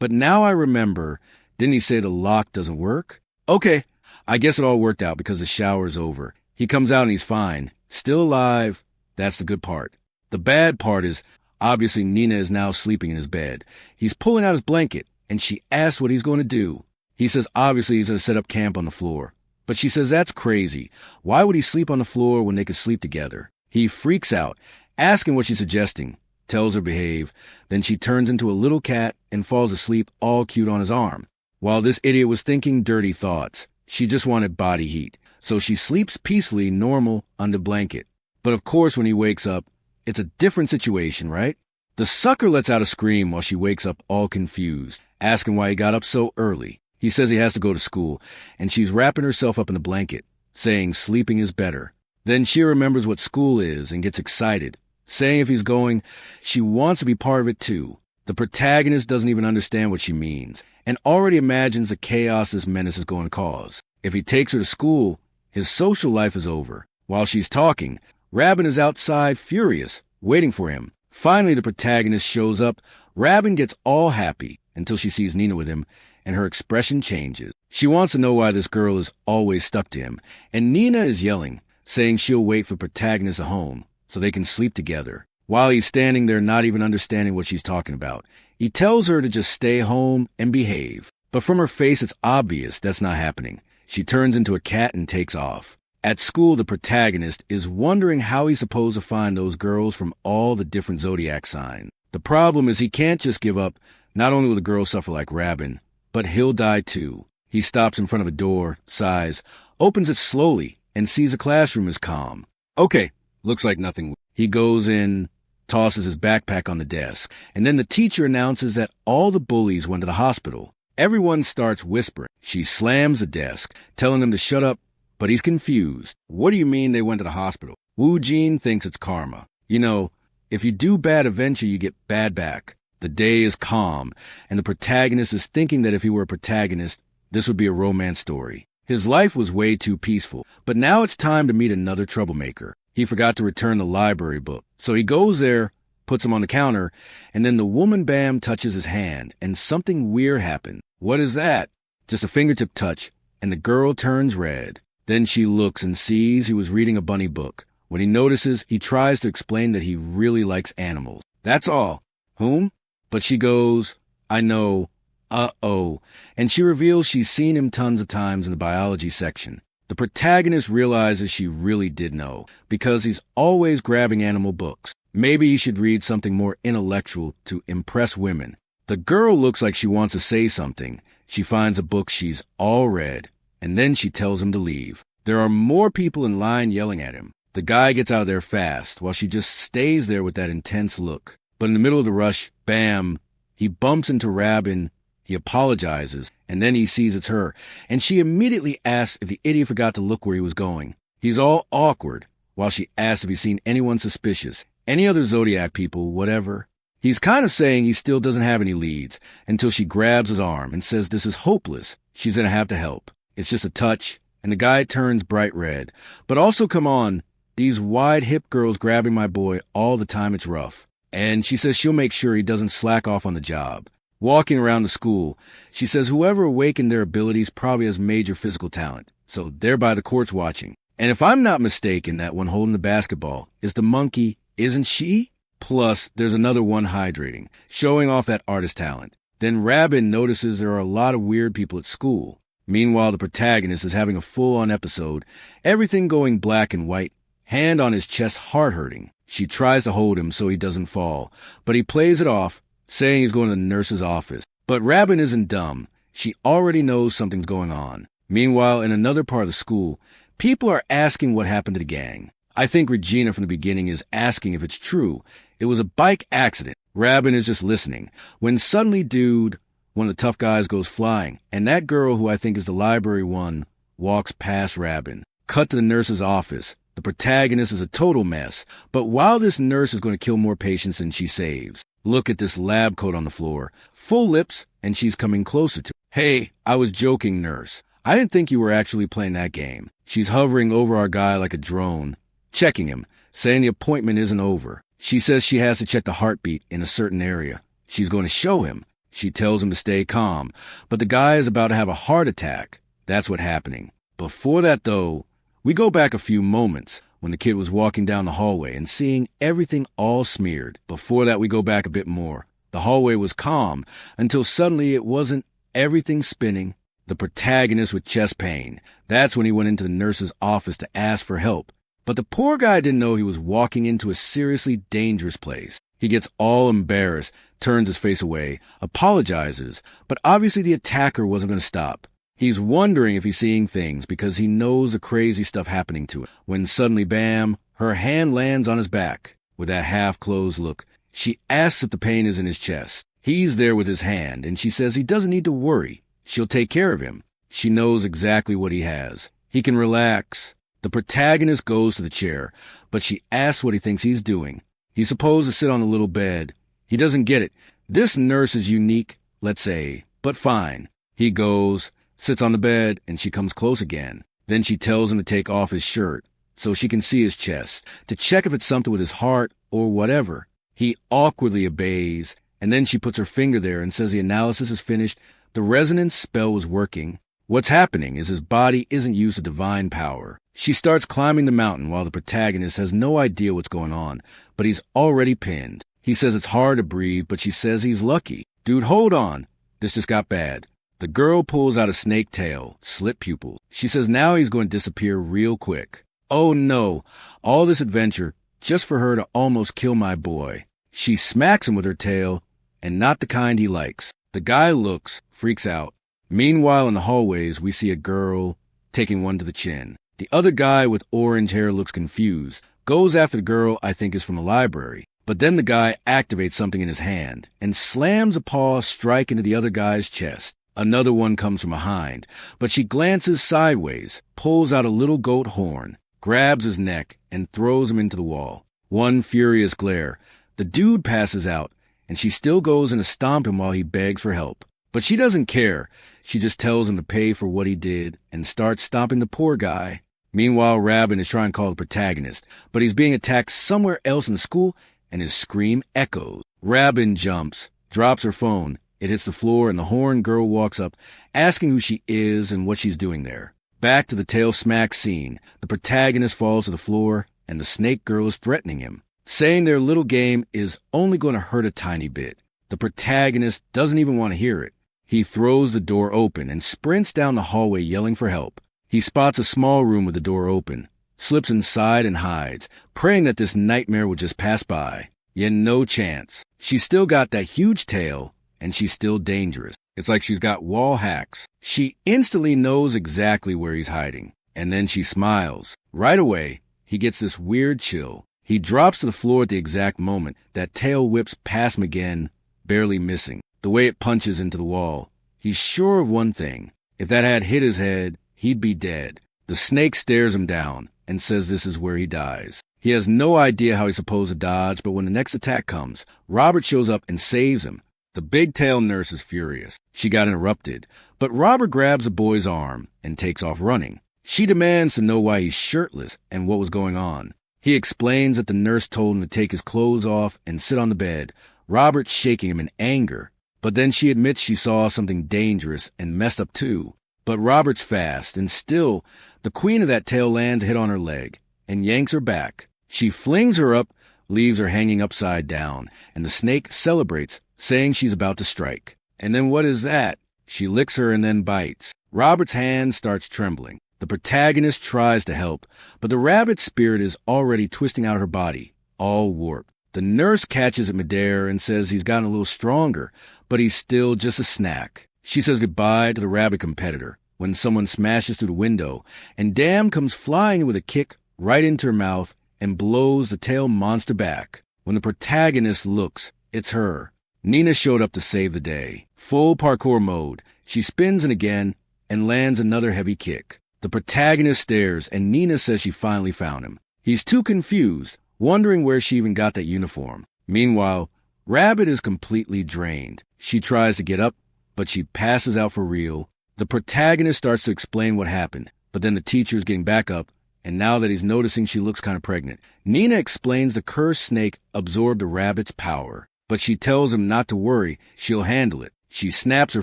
But now I remember, didn't he say the lock doesn't work? Okay, I guess it all worked out because the shower's over. He comes out and he's fine. Still alive. That's the good part. The bad part is, obviously Nina is now sleeping in his bed. He's pulling out his blanket, and she asks what he's going to do. He says obviously he's going to set up camp on the floor. But she says that's crazy. Why would he sleep on the floor when they could sleep together? He freaks out, asking what she's suggesting. Tells her behave. Then she turns into a little cat and falls asleep all cute on his arm. While this idiot was thinking dirty thoughts, she just wanted body heat. So she sleeps peacefully, normal, under blanket. But of course, when he wakes up, it's a different situation, right? The sucker lets out a scream while she wakes up all confused, asking why he got up so early. He says he has to go to school, and she's wrapping herself up in the blanket, saying sleeping is better. Then she remembers what school is and gets excited, saying if he's going, she wants to be part of it too. The protagonist doesn't even understand what she means, and already imagines the chaos this menace is going to cause. If he takes her to school, his social life is over. While she's talking, Rabin is outside, furious, waiting for him. Finally, the protagonist shows up. Rabin gets all happy until she sees Nina with him, and her expression changes. She wants to know why this girl is always stuck to him, and Nina is yelling, saying she'll wait for protagonist at home so they can sleep together. While he's standing there not even understanding what she's talking about, he tells her to just stay home and behave. But from her face, it's obvious that's not happening. She turns into a cat and takes off. At school, the protagonist is wondering how he's supposed to find those girls from all the different zodiac signs. The problem is he can't just give up. Not only will the girls suffer like Rabin, but he'll die too. He stops in front of a door, sighs, opens it slowly, and sees the classroom is calm. Okay, looks like nothing. He goes in, tosses his backpack on the desk, and then the teacher announces that all the bullies went to the hospital. Everyone starts whispering. She slams the desk, telling them to shut up, but he's confused. What do you mean they went to the hospital? Wu Jin thinks it's karma. You know, if you do bad, eventually you get bad back. The day is calm, and the protagonist is thinking that if he were a protagonist, this would be a romance story. His life was way too peaceful, but now it's time to meet another troublemaker. He forgot to return the library book, so he goes there, puts him on the counter, and then the woman Bam touches his hand, and something weird happens. What is that? Just a fingertip touch, and the girl turns red. Then she looks and sees he was reading a bunny book. When he notices, he tries to explain that he really likes animals. That's all. Whom? But she goes, I know, uh-oh, and she reveals she's seen him tons of times in the biology section. The protagonist realizes she really did know, because he's always grabbing animal books. Maybe he should read something more intellectual to impress women. The girl looks like she wants to say something. She finds a book she's all read, and then she tells him to leave. There are more people in line yelling at him. The guy gets out of there fast, while she just stays there with that intense look. But in the middle of the rush, bam, he bumps into Rabin. He apologizes, and then he sees it's her, and she immediately asks if the idiot forgot to look where he was going. He's all awkward, while she asks if he's seen anyone suspicious, any other Zodiac people, whatever. He's kind of saying he still doesn't have any leads, until she grabs his arm and says this is hopeless. She's going to have to help. It's just a touch, and the guy turns bright red. But also, come on, these wide hip girls grabbing my boy all the time, it's rough. And she says she'll make sure he doesn't slack off on the job. Walking around the school, she says whoever awakened their abilities probably has major physical talent, so thereby the court's watching. And if I'm not mistaken, that one holding the basketball is the monkey, isn't she? Plus, there's another one hydrating, showing off that artist talent. Then Rabin notices there are a lot of weird people at school. Meanwhile, the protagonist is having a full-on episode, everything going black and white, hand on his chest, heart hurting. She tries to hold him so he doesn't fall, but he plays it off, saying he's going to the nurse's office. But Rabin isn't dumb. She already knows something's going on. Meanwhile, in another part of the school, people are asking what happened to the gang. I think Regina from the beginning is asking if it's true. It was a bike accident. Rabin is just listening. When suddenly, dude, one of the tough guys goes flying, and that girl, who I think is the library one, walks past Rabin. Cut to the nurse's office. The protagonist is a total mess. But while this nurse is going to kill more patients than she saves, look at this lab coat on the floor. Full lips, and she's coming closer to. Hey, I was joking, nurse. I didn't think you were actually playing that game. She's hovering over our guy like a drone, checking him, saying the appointment isn't over. She says she has to check the heartbeat in a certain area. She's going to show him. She tells him to stay calm, but the guy is about to have a heart attack. That's what's happening. Before that, though, we go back a few moments when the kid was walking down the hallway and seeing everything all smeared. Before that, we go back a bit more. The hallway was calm until suddenly it wasn't. Everything spinning. The protagonist with chest pain. That's when he went into the nurse's office to ask for help. But the poor guy didn't know he was walking into a seriously dangerous place. He gets all embarrassed, turns his face away, apologizes, but obviously the attacker wasn't going to stop. He's wondering if he's seeing things because he knows the crazy stuff happening to him. When suddenly, bam, her hand lands on his back. With that half-closed look, she asks if the pain is in his chest. He's there with his hand, and she says he doesn't need to worry. She'll take care of him. She knows exactly what he has. He can relax. The protagonist goes to the chair, but she asks what he thinks he's doing. He's supposed to sit on a little bed. He doesn't get it. This nurse is unique, let's say, but fine. He goes, sits on the bed, and she comes close again. Then she tells him to take off his shirt so she can see his chest, to check if it's something with his heart or whatever. He awkwardly obeys, and then she puts her finger there and says the analysis is finished. The resonance spell was working. What's happening is his body isn't used to divine power. She starts climbing the mountain while the protagonist has no idea what's going on, but he's already pinned. He says it's hard to breathe, but she says he's lucky. Dude, hold on. This just got bad. The girl pulls out a snake tail, slit pupils. She says now he's going to disappear real quick. Oh no, all this adventure just for her to almost kill my boy. She smacks him with her tail, and not the kind he likes. The guy looks, freaks out. Meanwhile, in the hallways, we see a girl taking one to the chin. The other guy with orange hair looks confused, goes after the girl I think is from the library. But then the guy activates something in his hand and slams a paw strike into the other guy's chest. Another one comes from behind, but she glances sideways, pulls out a little goat horn, grabs his neck, and throws him into the wall. One furious glare. The dude passes out, and she still goes in to stomp him while he begs for help. But she doesn't care. She just tells him to pay for what he did and starts stomping the poor guy. Meanwhile, Rabin is trying to call the protagonist, but he's being attacked somewhere else in the school, and his scream echoes. Rabin jumps, drops her phone. It hits the floor, and the horn girl walks up, asking who she is and what she's doing there. Back to the tail smack scene. The protagonist falls to the floor, and the snake girl is threatening him, saying their little game is only going to hurt a tiny bit. The protagonist doesn't even want to hear it. He throws the door open and sprints down the hallway yelling for help. He spots a small room with the door open, slips inside and hides, praying that this nightmare will just pass by. Yet no chance. She's still got that huge tail, and she's still dangerous. It's like she's got wall hacks. She instantly knows exactly where he's hiding, and then she smiles. Right away, he gets this weird chill. He drops to the floor at the exact moment that tail whips past him again, barely missing. The way it punches into the wall. He's sure of one thing. If that had hit his head, he'd be dead. The snake stares him down and says this is where he dies. He has no idea how he's supposed to dodge, but when the next attack comes, Robert shows up and saves him. The big-tail nurse is furious. She got interrupted, but Robert grabs the boy's arm and takes off running. She demands to know why he's shirtless and what was going on. He explains that the nurse told him to take his clothes off and sit on the bed, Robert shaking him in anger. But then she admits she saw something dangerous and messed up too. But Robert's fast, and still, the queen of that tail lands a hit on her leg and yanks her back. She flings her up, leaves her hanging upside down, and the snake celebrates, saying she's about to strike. And then what is that? She licks her and then bites. Robert's hand starts trembling. The protagonist tries to help, but the rabbit spirit is already twisting out her body, all warped. The nurse catches at midair and says he's gotten a little stronger, but he's still just a snack. She says goodbye to the rabbit competitor when someone smashes through the window, and Dam comes flying in with a kick right into her mouth and blows the tail monster back. When the protagonist looks, it's her. Nina showed up to save the day. Full parkour mode. She spins in again and lands another heavy kick. The protagonist stares, and Nina says she finally found him. He's too confused, wondering where she even got that uniform. Meanwhile, Rabbit is completely drained. She tries to get up, but she passes out for real. The protagonist starts to explain what happened, but then the teacher is getting back up, and now that he's noticing she looks kind of pregnant, Nina explains the cursed snake absorbed the rabbit's power, but she tells him not to worry, she'll handle it. She snaps her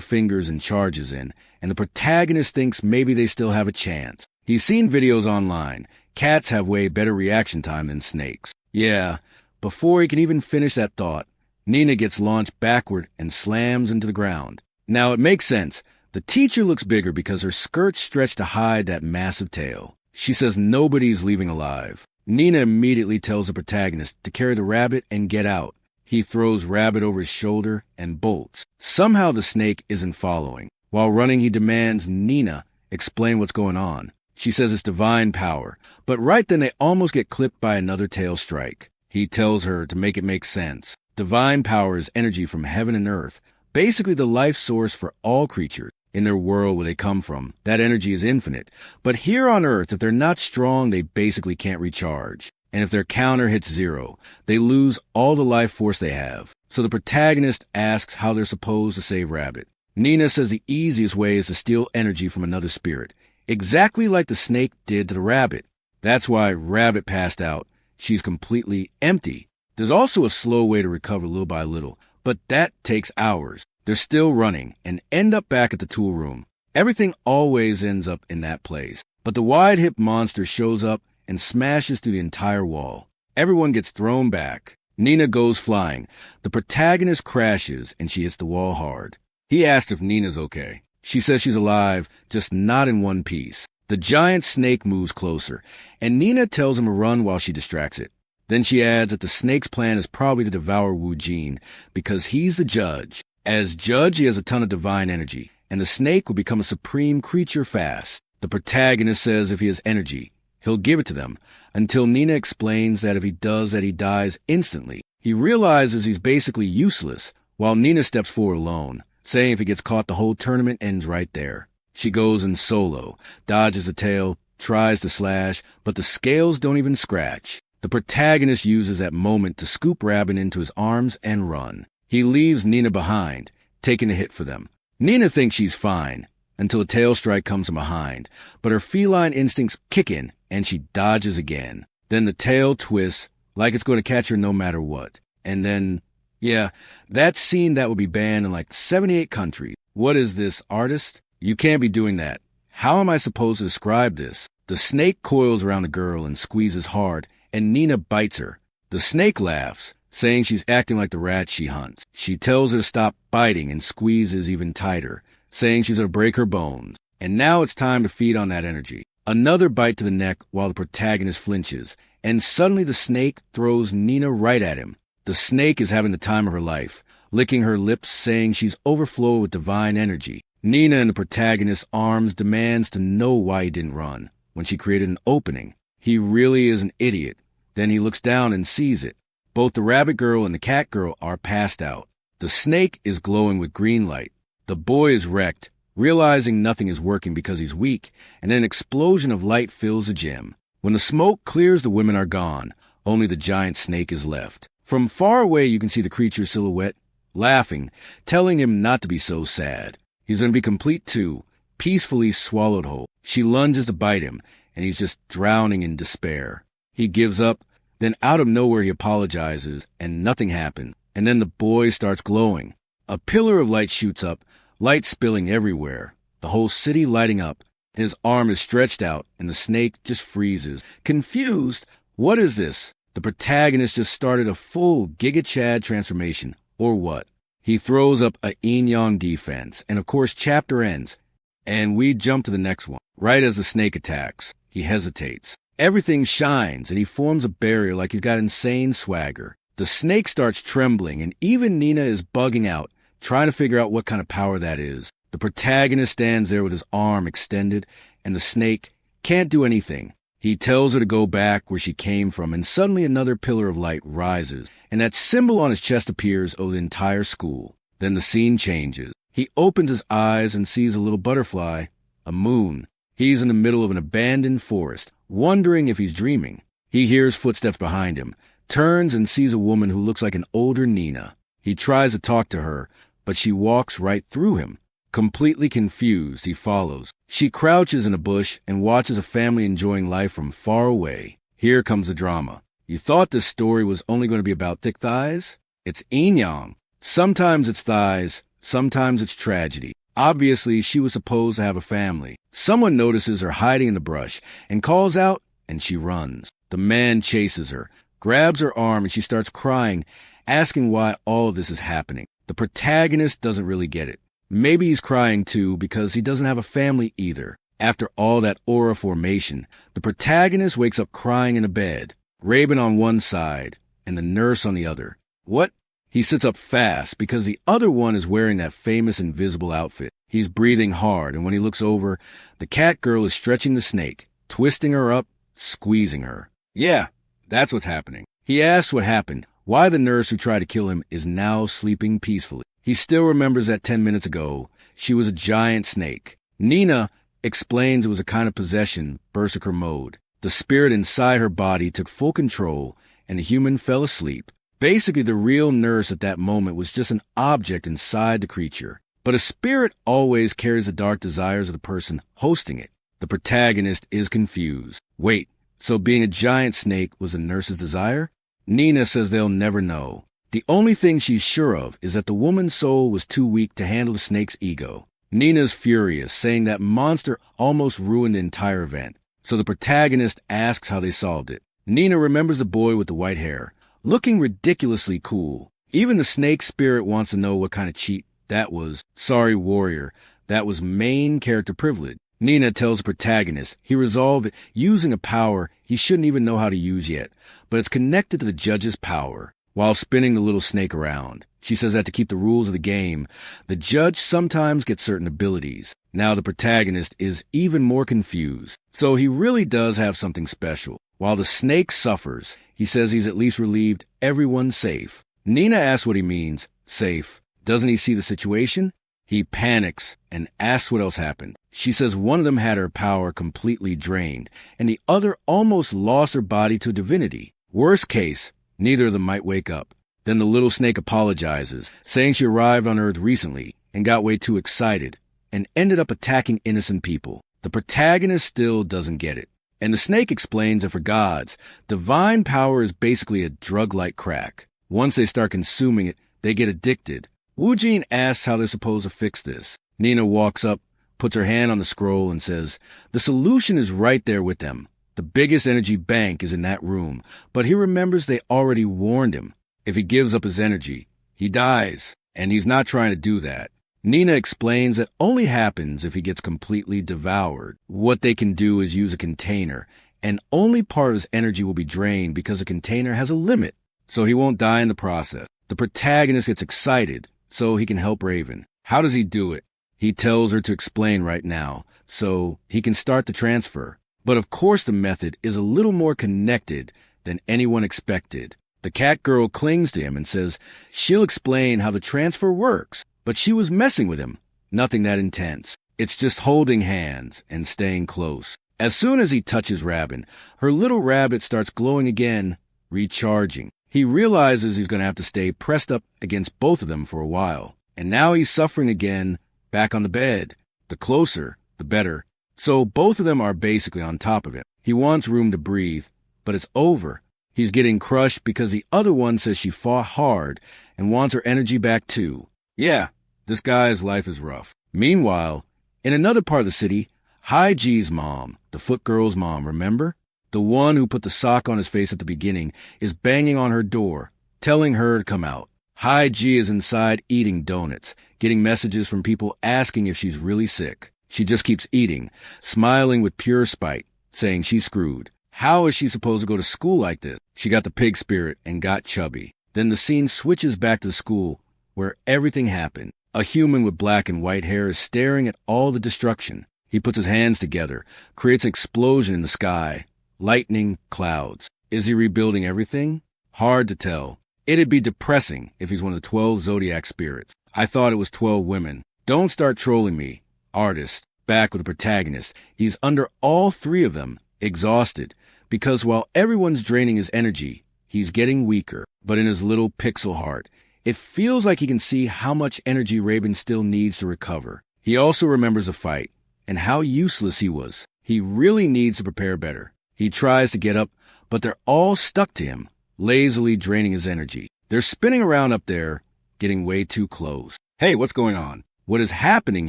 fingers and charges in, and the protagonist thinks maybe they still have a chance. He's seen videos online. Cats have way better reaction time than snakes. Yeah, before he can even finish that thought, Nina gets launched backward and slams into the ground. Now, it makes sense. The teacher looks bigger because her skirts stretch to hide that massive tail. She says nobody's leaving alive. Nina immediately tells the protagonist to carry the rabbit and get out. He throws Rabbit over his shoulder and bolts. Somehow the snake isn't following. While running, he demands Nina explain what's going on. She says it's divine power, but right then they almost get clipped by another tail strike. He tells her to make it make sense. Divine power is energy from heaven and earth, basically the life source for all creatures. In their world where they come from, that energy is infinite. But here on Earth, if they're not strong, they basically can't recharge. And if their counter hits 0, they lose all the life force they have. So the protagonist asks how they're supposed to save Rabbit. Nina says the easiest way is to steal energy from another spirit, exactly like the snake did to the rabbit. That's why Rabbit passed out. She's completely empty. There's also a slow way to recover little by little, but that takes hours. They're still running and end up back at the tool room. Everything always ends up in that place. But the wide-hip monster shows up and smashes through the entire wall. Everyone gets thrown back. Nina goes flying. The protagonist crashes and she hits the wall hard. He asks if Nina's okay. She says she's alive, just not in one piece. The giant snake moves closer, and Nina tells him to run while she distracts it. Then she adds that the snake's plan is probably to devour Wu Jin because he's the judge. As judge, he has a ton of divine energy, and the snake will become a supreme creature fast. The protagonist says if he has energy, he'll give it to them, until Nina explains that if he does that, he dies instantly. He realizes he's basically useless, while Nina steps forward alone, saying if he gets caught, the whole tournament ends right there. She goes in solo, dodges a tail, tries to slash, but the scales don't even scratch. The protagonist uses that moment to scoop Rabbit into his arms and run. He leaves Nina behind, taking a hit for them. Nina thinks she's fine, until a tail strike comes from behind, but her feline instincts kick in, and she dodges again. Then the tail twists, like it's going to catch her no matter what. And then Yeah, that scene that would be banned in like 78 countries. What is this, artist? You can't be doing that. How am I supposed to describe this? The snake coils around the girl and squeezes hard, and Nina bites her. The snake laughs, saying she's acting like the rat she hunts. She tells her to stop biting and squeezes even tighter, saying she's going to break her bones. And now it's time to feed on that energy. Another bite to the neck while the protagonist flinches, and suddenly the snake throws Nina right at him. The snake is having the time of her life, licking her lips, saying she's overflowed with divine energy. Nina in the protagonist's arms demands to know why he didn't run when she created an opening. He really is an idiot. Then he looks down and sees it. Both the rabbit girl and the cat girl are passed out. The snake is glowing with green light. The boy is wrecked, realizing nothing is working because he's weak, and an explosion of light fills the gym. When the smoke clears, the women are gone. Only the giant snake is left. From far away, you can see the creature's silhouette, laughing, telling him not to be so sad. He's going to be complete too, peacefully swallowed whole. She lunges to bite him, and he's just drowning in despair. He gives up, then out of nowhere he apologizes, and nothing happens. And then the boy starts glowing. A pillar of light shoots up, light spilling everywhere, the whole city lighting up. His arm is stretched out, and the snake just freezes. Confused, what is this? The protagonist just started a full Giga Chad transformation, or what? He throws up a yin-yang defense, and of course chapter ends. And we jump to the next one. Right as the snake attacks, he hesitates. Everything shines, and he forms a barrier like he's got insane swagger. The snake starts trembling, and even Nina is bugging out, trying to figure out what kind of power that is. The protagonist stands there with his arm extended, and the snake can't do anything. He tells her to go back where she came from, and suddenly another pillar of light rises, and that symbol on his chest appears over the entire school. Then the scene changes. He opens his eyes and sees a little butterfly, a moon. He's in the middle of an abandoned forest, wondering if he's dreaming. He hears footsteps behind him, turns and sees a woman who looks like an older Nina. He tries to talk to her, but she walks right through him. Completely confused, he follows. She crouches in a bush and watches a family enjoying life from far away. Here comes the drama. You thought this story was only going to be about thick thighs? It's yin-yang. Sometimes it's thighs, sometimes it's tragedy. Obviously, she was supposed to have a family. Someone notices her hiding in the brush and calls out, and she runs. The man chases her, grabs her arm, and she starts crying, asking why all of this is happening. The protagonist doesn't really get it. Maybe he's crying too because he doesn't have a family either. After all that aura formation, the protagonist wakes up crying in a bed, Raven on one side and the nurse on the other. What? He sits up fast because the other one is wearing that famous invisible outfit. He's breathing hard, and when he looks over, the cat girl is stretching the snake, twisting her up, squeezing her. Yeah, that's what's happening. He asks what happened, why the nurse who tried to kill him is now sleeping peacefully. He still remembers that 10 minutes ago, she was a giant snake. Nina explains it was a kind of possession, berserker mode. The spirit inside her body took full control, and the human fell asleep. Basically, the real nurse at that moment was just an object inside the creature. But a spirit always carries the dark desires of the person hosting it. The protagonist is confused. Wait, so being a giant snake was the nurse's desire? Nina says they'll never know. The only thing she's sure of is that the woman's soul was too weak to handle the snake's ego. Nina's furious, saying that monster almost ruined the entire event. So the protagonist asks how they solved it. Nina remembers the boy with the white hair, looking ridiculously cool. Even the snake spirit wants to know what kind of cheat that was. Sorry, warrior, that was main character privilege. Nina tells the protagonist he resolved it using a power he shouldn't even know how to use yet, but it's connected to the judge's power. While spinning the little snake around, she says that to keep the rules of the game, the judge sometimes gets certain abilities. Now the protagonist is even more confused. So he really does have something special. While the snake suffers, he says he's at least relieved everyone's safe. Nina asks what he means, safe. Doesn't he see the situation? He panics and asks what else happened. She says one of them had her power completely drained, and the other almost lost her body to divinity. Worst case, neither of them might wake up. Then the little snake apologizes, saying she arrived on Earth recently and got way too excited and ended up attacking innocent people. The protagonist still doesn't get it. And the snake explains that for gods, divine power is basically a drug like crack. Once they start consuming it, They get addicted. Woojin asks how they're supposed to fix this. Nina walks up, puts her hand on the scroll, and says, the solution is right there with them. The biggest energy bank is in that room, but he remembers they already warned him. If he gives up his energy, he dies, and he's not trying to do that. Nina explains that only happens if he gets completely devoured. What they can do is use a container, and only part of his energy will be drained because the container has a limit, so he won't die in the process. The protagonist gets excited, so he can help Raven. How does he do it? He tells her to explain right now, so he can start the transfer. But of course the method is a little more connected than anyone expected. The cat girl clings to him and says she'll explain how the transfer works, but she was messing with him. Nothing that intense. It's just holding hands and staying close. As soon as he touches Rabin, her little rabbit starts glowing again, recharging. He realizes he's going to have to stay pressed up against both of them for a while. And now he's suffering again, back on the bed. The closer, the better. So both of them are basically on top of him. He wants room to breathe, but it's over. He's getting crushed because the other one says she fought hard and wants her energy back too. Yeah, this guy's life is rough. Meanwhile, in another part of the city, Haiji's mom, the foot girl's mom, remember? The one who put the sock on his face at the beginning, is banging on her door, telling her to come out. Haiji is inside eating donuts, getting messages from people asking if she's really sick. She just keeps eating, smiling with pure spite, saying she's screwed. How is she supposed to go to school like this? She got the pig spirit and got chubby. Then the scene switches back to the school, where everything happened. A human with black and white hair is staring at all the destruction. He puts his hands together, creates an explosion in the sky. Lightning, clouds. Is he rebuilding everything? Hard to tell. It'd be depressing if he's one of the 12 zodiac spirits. I thought it was 12 women. Don't start trolling me. Artist, back with the protagonist. He's under all three of them, exhausted, because while everyone's draining his energy, he's getting weaker. But in his little pixel heart, it feels like he can see how much energy Raven still needs to recover. He also remembers the fight, and how useless he was. He really needs to prepare better. He tries to get up, but they're all stuck to him, lazily draining his energy. They're spinning around up there, getting way too close. Hey, what's going on? What is happening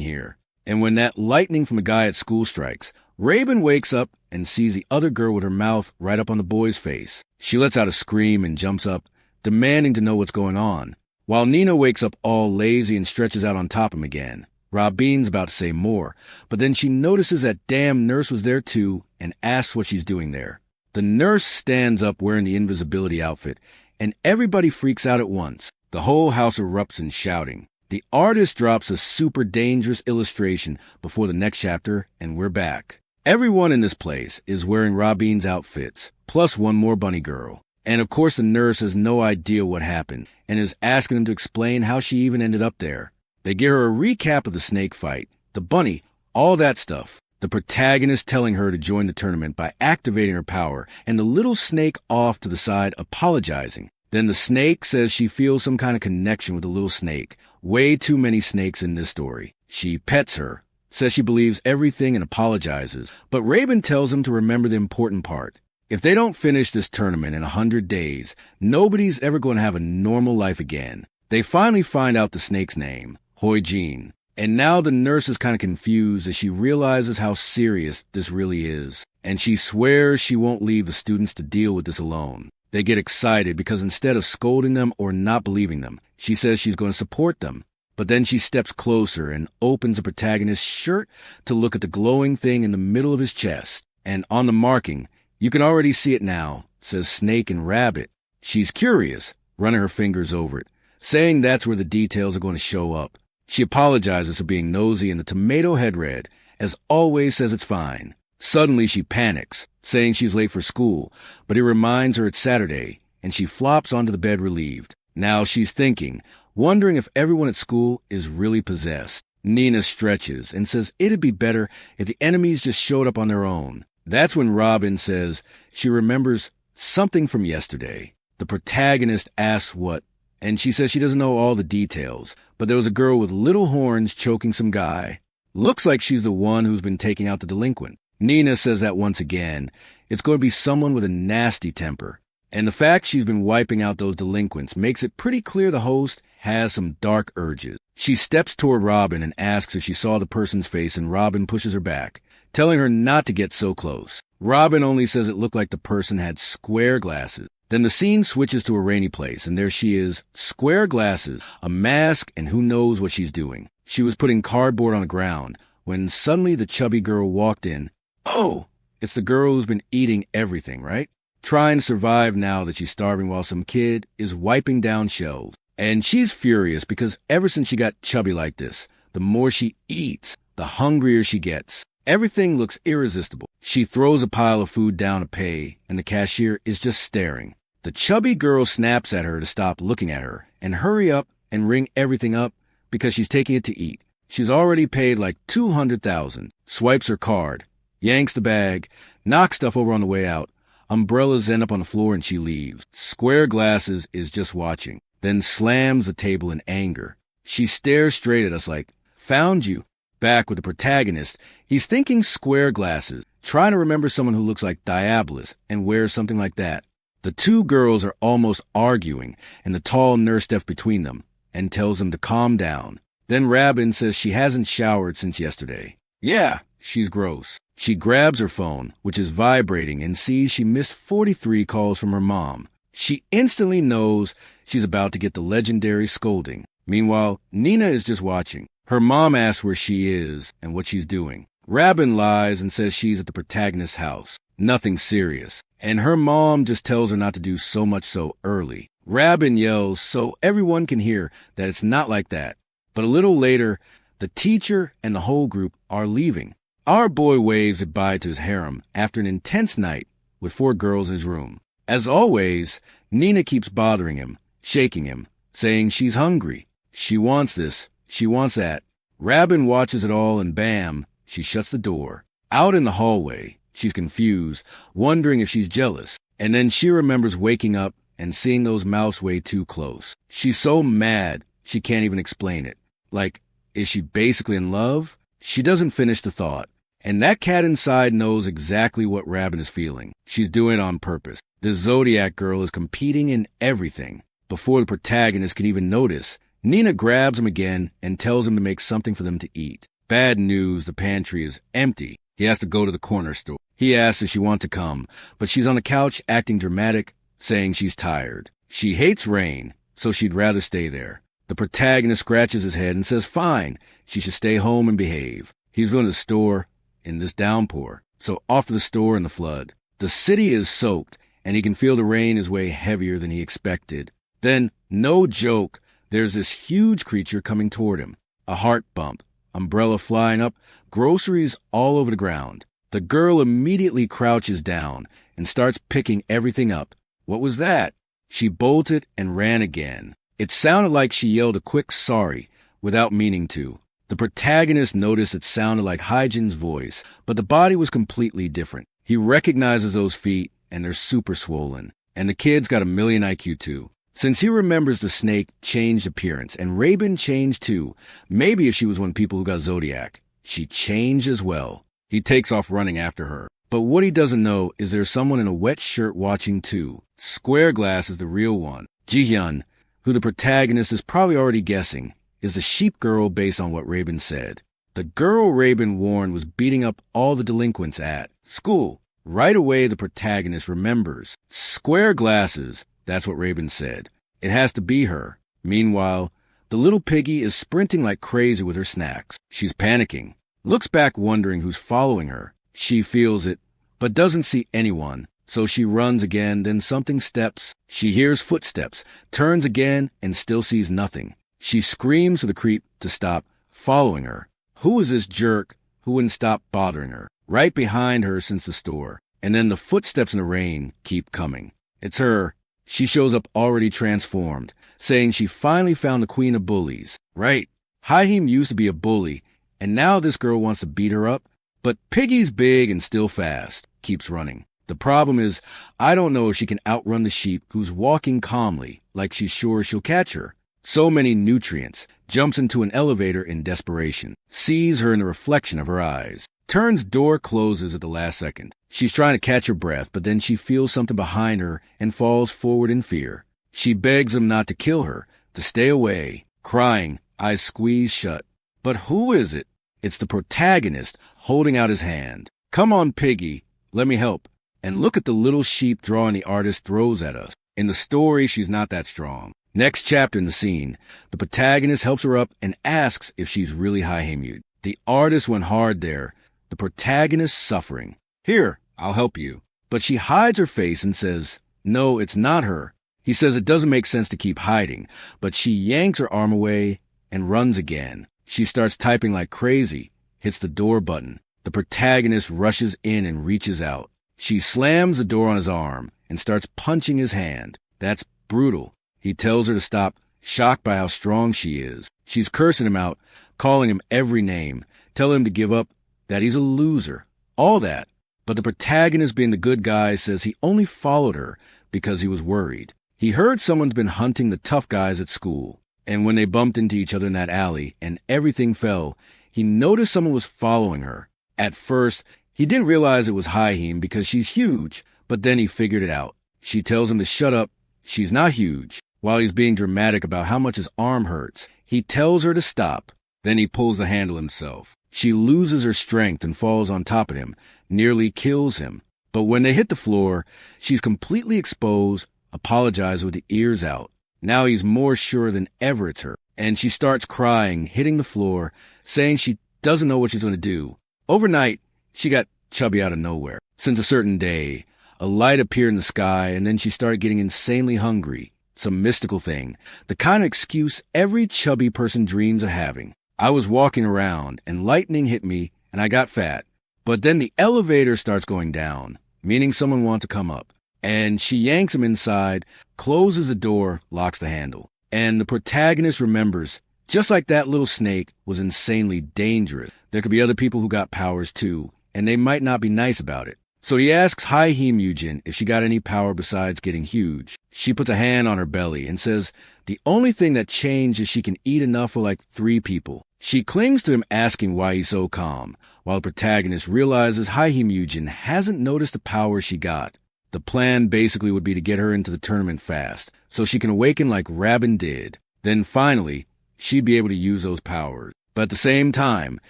here? And when that lightning from the guy at school strikes, Raven wakes up and sees the other girl with her mouth right up on the boy's face. She lets out a scream and jumps up, demanding to know what's going on, while Nina wakes up all lazy and stretches out on top of him again. Rabin's about to say more, but then she notices that damn nurse was there too and asks what she's doing there. The nurse stands up wearing the invisibility outfit, and everybody freaks out at once. The whole house erupts in shouting. The artist drops a super dangerous illustration before the next chapter, and we're back. Everyone in this place is wearing Rabin's outfits, plus one more bunny girl. And of course the nurse has no idea what happened, and is asking them to explain how she even ended up there. They give her a recap of the snake fight, the bunny, all that stuff. The protagonist telling her to join the tournament by activating her power, and the little snake off to the side apologizing. Then the snake says she feels some kind of connection with the little snake. Way too many snakes in this story. She pets her, says she believes everything and apologizes, but Raven tells him to remember the important part. If they don't finish this tournament in 100 days, nobody's ever going to have a normal life again. They finally find out the snake's name, Hoijin. And now the nurse is kind of confused as she realizes how serious this really is. And she swears she won't leave the students to deal with this alone. They get excited because instead of scolding them or not believing them, she says she's going to support them. But then she steps closer and opens the protagonist's shirt to look at the glowing thing in the middle of his chest. And on the marking, you can already see it now, says Snake and Rabbit. She's curious, running her fingers over it, saying that's where the details are going to show up. She apologizes for being nosy, and the tomato head red, as always, says it's fine. Suddenly she panics, saying she's late for school, but he reminds her it's Saturday, and she flops onto the bed relieved. Now she's thinking, wondering if everyone at school is really possessed. Nina stretches and says it'd be better if the enemies just showed up on their own. That's when Robin says she remembers something from yesterday. The protagonist asks what, and she says she doesn't know all the details, but there was a girl with little horns choking some guy. Looks like she's the one who's been taking out the delinquent. Nina says that once again, it's going to be someone with a nasty temper. And the fact she's been wiping out those delinquents makes it pretty clear the host has some dark urges. She steps toward Robin and asks if she saw the person's face, and Robin pushes her back, telling her not to get so close. Robin only says it looked like the person had square glasses. Then the scene switches to a rainy place, and there she is, square glasses, a mask, and who knows what she's doing. She was putting cardboard on the ground when suddenly the chubby girl walked in. Oh, it's the girl who's been eating everything, right? Trying to survive now that she's starving while some kid is wiping down shelves. And she's furious because ever since she got chubby like this, the more she eats, the hungrier she gets. Everything looks irresistible. She throws a pile of food down to pay, and the cashier is just staring. The chubby girl snaps at her to stop looking at her and hurry up and ring everything up because she's taking it to eat. She's already paid like $200,000, swipes her card, yanks the bag, knocks stuff over on the way out. Umbrellas end up on the floor and she leaves. Square Glasses is just watching, then slams the table in anger. She stares straight at us like, "Found you." Back with the protagonist, he's thinking Square Glasses, trying to remember someone who looks like Diabolus and wears something like that. The two girls are almost arguing, and the tall nurse steps between them and tells them to calm down. Then Rabin says she hasn't showered since yesterday. Yeah, she's gross. She grabs her phone, which is vibrating, and sees she missed 43 calls from her mom. She instantly knows she's about to get the legendary scolding. Meanwhile, Nina is just watching. Her mom asks where she is and what she's doing. Rabin lies and says she's at the protagonist's house. Nothing serious. And her mom just tells her not to do so much so early. Rabin yells so everyone can hear that it's not like that. But a little later, the teacher and the whole group are leaving. Our boy waves goodbye to his harem after an intense night with 4 girls in his room. As always, Nina keeps bothering him, shaking him, saying she's hungry. She wants this, she wants that. Rabin watches it all and bam, she shuts the door. Out in the hallway, she's confused, wondering if she's jealous. And then she remembers waking up and seeing those mouths way too close. She's so mad, she can't even explain it. Like, is she basically in love? She doesn't finish the thought. And that cat inside knows exactly what Rabin is feeling. She's doing it on purpose. This Zodiac girl is competing in everything. Before the protagonist can even notice, Nina grabs him again and tells him to make something for them to eat. Bad news, the pantry is empty. He has to go to the corner store. He asks if she wants to come, but she's on the couch acting dramatic, saying she's tired. She hates rain, so she'd rather stay there. The protagonist scratches his head and says fine, she should stay home and behave. He's going to the store in this downpour, so off to the store in the flood. The city is soaked, and he can feel the rain is way heavier than he expected. Then, no joke, there's this huge creature coming toward him. A heart bump, umbrella flying up, groceries all over the ground. The girl immediately crouches down and starts picking everything up. What was that? She bolted and ran again. It sounded like she yelled a quick sorry without meaning to. The protagonist noticed it sounded like Hyjin's voice, but the body was completely different. He recognizes those feet, and they're super swollen. And the kid's got a million IQ too. Since he remembers the snake changed appearance, and Rabin changed too, maybe if she was one of the people who got Zodiac, she changed as well. He takes off running after her. But what he doesn't know is there's someone in a wet shirt watching too. Square Glass is the real one. Jihyun, who the protagonist is probably already guessing, is the sheep girl based on what Rabin said. The girl Rabin warned was beating up all the delinquents at school. Right away, the protagonist remembers. Square Glasses, that's what Rabin said. It has to be her. Meanwhile, the little piggy is sprinting like crazy with her snacks. She's panicking. Looks back wondering who's following her. She feels it, but doesn't see anyone. So she runs again, then something steps. She hears footsteps, turns again, and still sees nothing. She screams to the creep to stop following her. Who is this jerk who wouldn't stop bothering her? Right behind her since the store. And then the footsteps in the rain keep coming. It's her. She shows up already transformed, saying she finally found the queen of bullies. Right. Haim used to be a bully, and now this girl wants to beat her up. But Piggy's big and still fast. Keeps running. The problem is, I don't know if she can outrun the sheep who's walking calmly, like she's sure she'll catch her. So many nutrients. Jumps into an elevator in desperation. Sees her in the reflection of her eyes. Turn's door closes at the last second. She's trying to catch her breath, but then she feels something behind her and falls forward in fear. She begs him not to kill her, to stay away, crying, eyes squeezed shut. But who is it? It's the protagonist, holding out his hand. Come on, Piggy, let me help. And look at the little sheep drawing the artist throws at us. In the story, she's not that strong. Next chapter in the scene, the protagonist helps her up and asks if she's really Haihimyu. The artist went hard there, the protagonist suffering. Here, I'll help you. But she hides her face and says, no, it's not her. He says it doesn't make sense to keep hiding, but she yanks her arm away and runs again. She starts typing like crazy, hits the door button. The protagonist rushes in and reaches out. She slams the door on his arm and starts punching his hand. That's brutal. He tells her to stop, shocked by how strong she is. She's cursing him out, calling him every name, telling him to give up, that he's a loser, all that. But the protagonist, being the good guy, says he only followed her because he was worried. He heard someone's been hunting the tough guys at school, and when they bumped into each other in that alley and everything fell, he noticed someone was following her. At first, he didn't realize it was Haihim because she's huge, but then he figured it out. She tells him to shut up. She's not huge. While he's being dramatic about how much his arm hurts, he tells her to stop. Then he pulls the handle himself. She loses her strength and falls on top of him, nearly kills him. But when they hit the floor, she's completely exposed, apologizes with the ears out. Now he's more sure than ever it's her. And she starts crying, hitting the floor, saying she doesn't know what she's going to do. Overnight, she got chubby out of nowhere. Since a certain day, a light appeared in the sky, and then she started getting insanely hungry. Some mystical thing, the kind of excuse every chubby person dreams of having. I was walking around, and lightning hit me, and I got fat. But then the elevator starts going down, meaning someone wants to come up. And she yanks him inside, closes the door, locks the handle. And the protagonist remembers, just like that little snake was insanely dangerous, there could be other people who got powers too, and they might not be nice about it. So he asks Haihimyu if she got any power besides getting huge. She puts a hand on her belly and says the only thing that changed is she can eat enough for like 3 people. She clings to him, asking why he's so calm, while the protagonist realizes Haihimyu hasn't noticed the power she got. The plan basically would be to get her into the tournament fast, so she can awaken like Rabin did. Then finally, she'd be able to use those powers. But at the same time,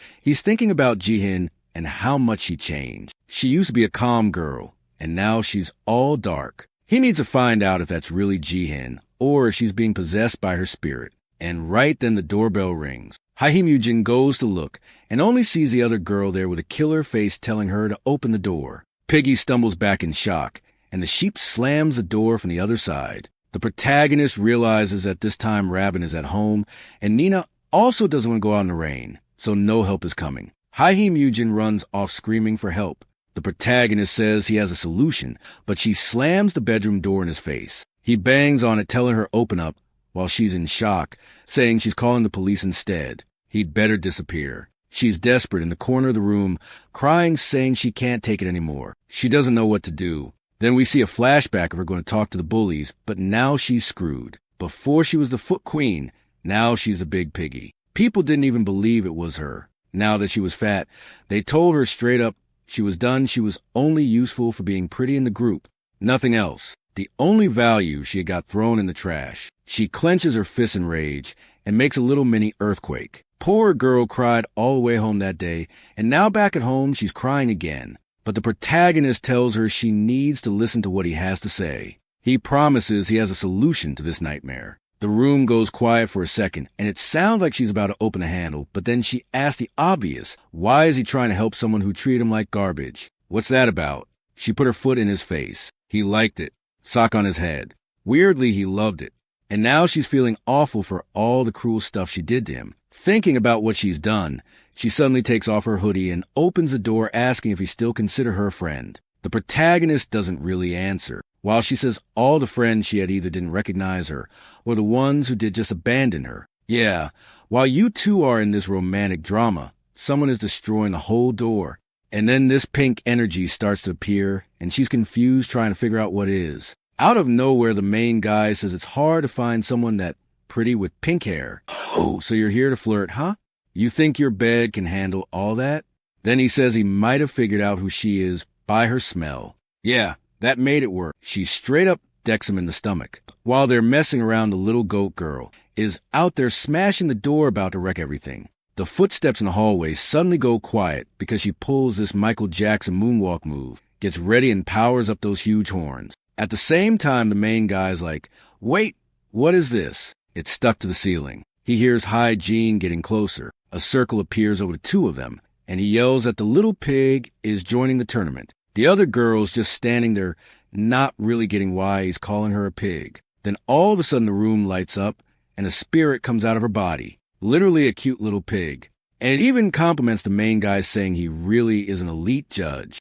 he's thinking about Jihin and how much she changed. She used to be a calm girl, and now she's all dark. He needs to find out if that's really Jihin, or if she's being possessed by her spirit. And right then the doorbell rings. Haihimyu goes to look, and only sees the other girl there with a killer face telling her to open the door. Piggy stumbles back in shock, and the sheep slams the door from the other side. The protagonist realizes at this time Rabin is at home, and Nina also doesn't want to go out in the rain, so no help is coming. Haihimyu runs off screaming for help. The protagonist says he has a solution, but she slams the bedroom door in his face. He bangs on it, telling her open up, while she's in shock, saying she's calling the police instead. He'd better disappear. She's desperate in the corner of the room, crying, saying she can't take it anymore. She doesn't know what to do. Then we see a flashback of her going to talk to the bullies, but now she's screwed. Before she was the Foot Queen, now she's a big piggy. People didn't even believe it was her. Now that she was fat, they told her straight up she was done. She was only useful for being pretty in the group. Nothing else. The only value she had got thrown in the trash. She clenches her fists in rage and makes a little mini earthquake. Poor girl cried all the way home that day, and now back at home she's crying again. But the protagonist tells her she needs to listen to what he has to say. He promises he has a solution to this nightmare. The room goes quiet for a second, and it sounds like she's about to open a handle, but then she asks the obvious. Why is he trying to help someone who treated him like garbage? What's that about? She put her foot in his face. He liked it. Sock on his head. Weirdly, he loved it. And now she's feeling awful for all the cruel stuff she did to him. Thinking about what she's done, she suddenly takes off her hoodie and opens the door, asking if he still consider her a friend. The protagonist doesn't really answer. While she says all the friends she had either didn't recognize her, or the ones who did just abandon her. Yeah, while you two are in this romantic drama, someone is destroying the whole door. And then this pink energy starts to appear, and she's confused trying to figure out what it is. Out of nowhere, the main guy says it's hard to find someone that pretty with pink hair. Oh, so you're here to flirt, huh? You think your bed can handle all that? Then he says he might have figured out who she is by her smell. Yeah, that made it work. She straight up decks him in the stomach. While they're messing around, the little goat girl is out there smashing the door about to wreck everything. The footsteps in the hallway suddenly go quiet because she pulls this Michael Jackson moonwalk move, gets ready and powers up those huge horns. At the same time, the main guy's like, "Wait, what is this?" It's stuck to the ceiling. He hears Jean getting closer. A circle appears over the two of them, and he yells that the little pig is joining the tournament. The other girl's just standing there, not really getting why he's calling her a pig. Then all of a sudden the room lights up, and a spirit comes out of her body. Literally a cute little pig. And it even compliments the main guy, saying he really is an elite judge.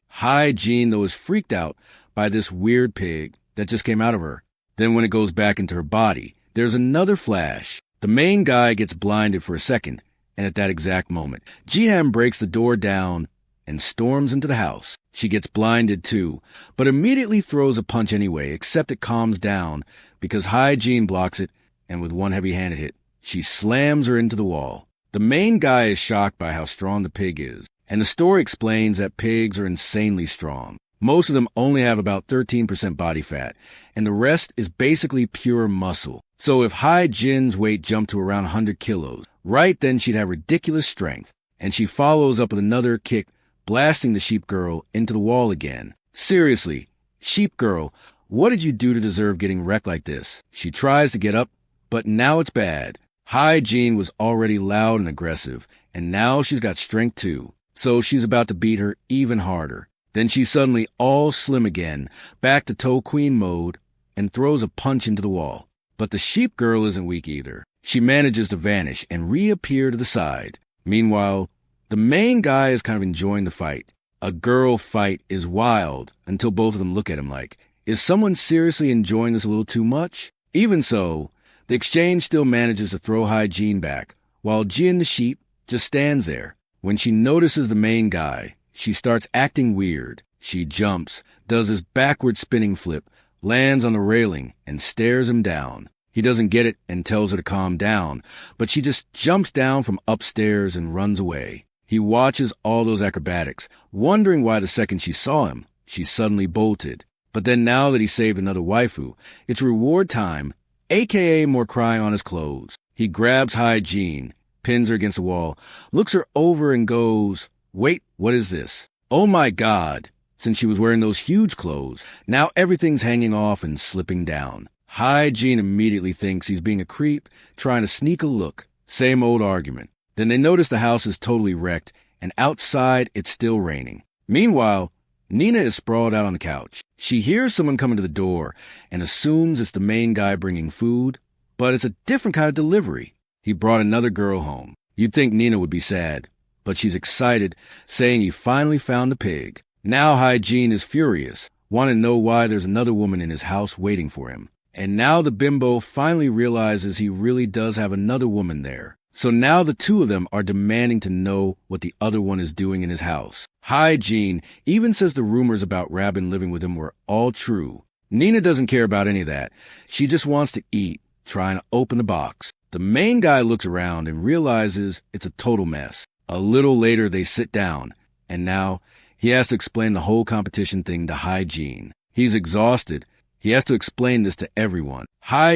Jean, though, is freaked out by this weird pig that just came out of her. Then when it goes back into her body, there's another flash. The main guy gets blinded for a second, and at that exact moment, Jihan breaks the door down and storms into the house. She gets blinded too, but immediately throws a punch anyway, except it calms down because Jean blocks it, and with one heavy-handed hit, she slams her into the wall. The main guy is shocked by how strong the pig is, and the story explains that pigs are insanely strong. Most of them only have about 13% body fat, and the rest is basically pure muscle. So if Jin's weight jumped to around 100 kilos, right then she'd have ridiculous strength. And she follows up with another kick, blasting the sheep girl into the wall again. Seriously, sheep girl, what did you do to deserve getting wrecked like this? She tries to get up, but now it's bad. Jean was already loud and aggressive, and now she's got strength too. So she's about to beat her even harder. Then she's suddenly all slim again, back to toe queen mode, and throws a punch into the wall. But the sheep girl isn't weak either. She manages to vanish and reappear to the side. Meanwhile, the main guy is kind of enjoying the fight. A girl fight is wild until both of them look at him like, is someone seriously enjoying this a little too much? Even so, the exchange still manages to throw Jean back, while Jin the sheep just stands there. When she notices the main guy, she starts acting weird. She jumps, does this backward spinning flip, lands on the railing, and stares him down. He doesn't get it and tells her to calm down, but she just jumps down from upstairs and runs away. He watches all those acrobatics, wondering why the second she saw him, she suddenly bolted. But then now that he saved another waifu, it's reward time, aka more crying on his clothes. He grabs Jean, pins her against the wall, looks her over and goes, "Wait, what is this?" Oh my God! Since she was wearing those huge clothes, now everything's hanging off and slipping down. Jean immediately thinks he's being a creep, trying to sneak a look. Same old argument. Then they notice the house is totally wrecked, and outside it's still raining. Meanwhile, Nina is sprawled out on the couch. She hears someone coming to the door and assumes it's the main guy bringing food, but it's a different kind of delivery. He brought another girl home. You'd think Nina would be sad, but she's excited, saying he finally found the pig. Now Jean is furious, wanting to know why there's another woman in his house waiting for him. And now the bimbo finally realizes he really does have another woman there. So now the two of them are demanding to know what the other one is doing in his house. Jean even says the rumors about Rabin living with him were all true. Nina doesn't care about any of that. She just wants to eat, trying to open the box. The main guy looks around and realizes it's a total mess. A little later they sit down, and now he has to explain the whole competition thing to Jean. He's exhausted. He has to explain this to everyone.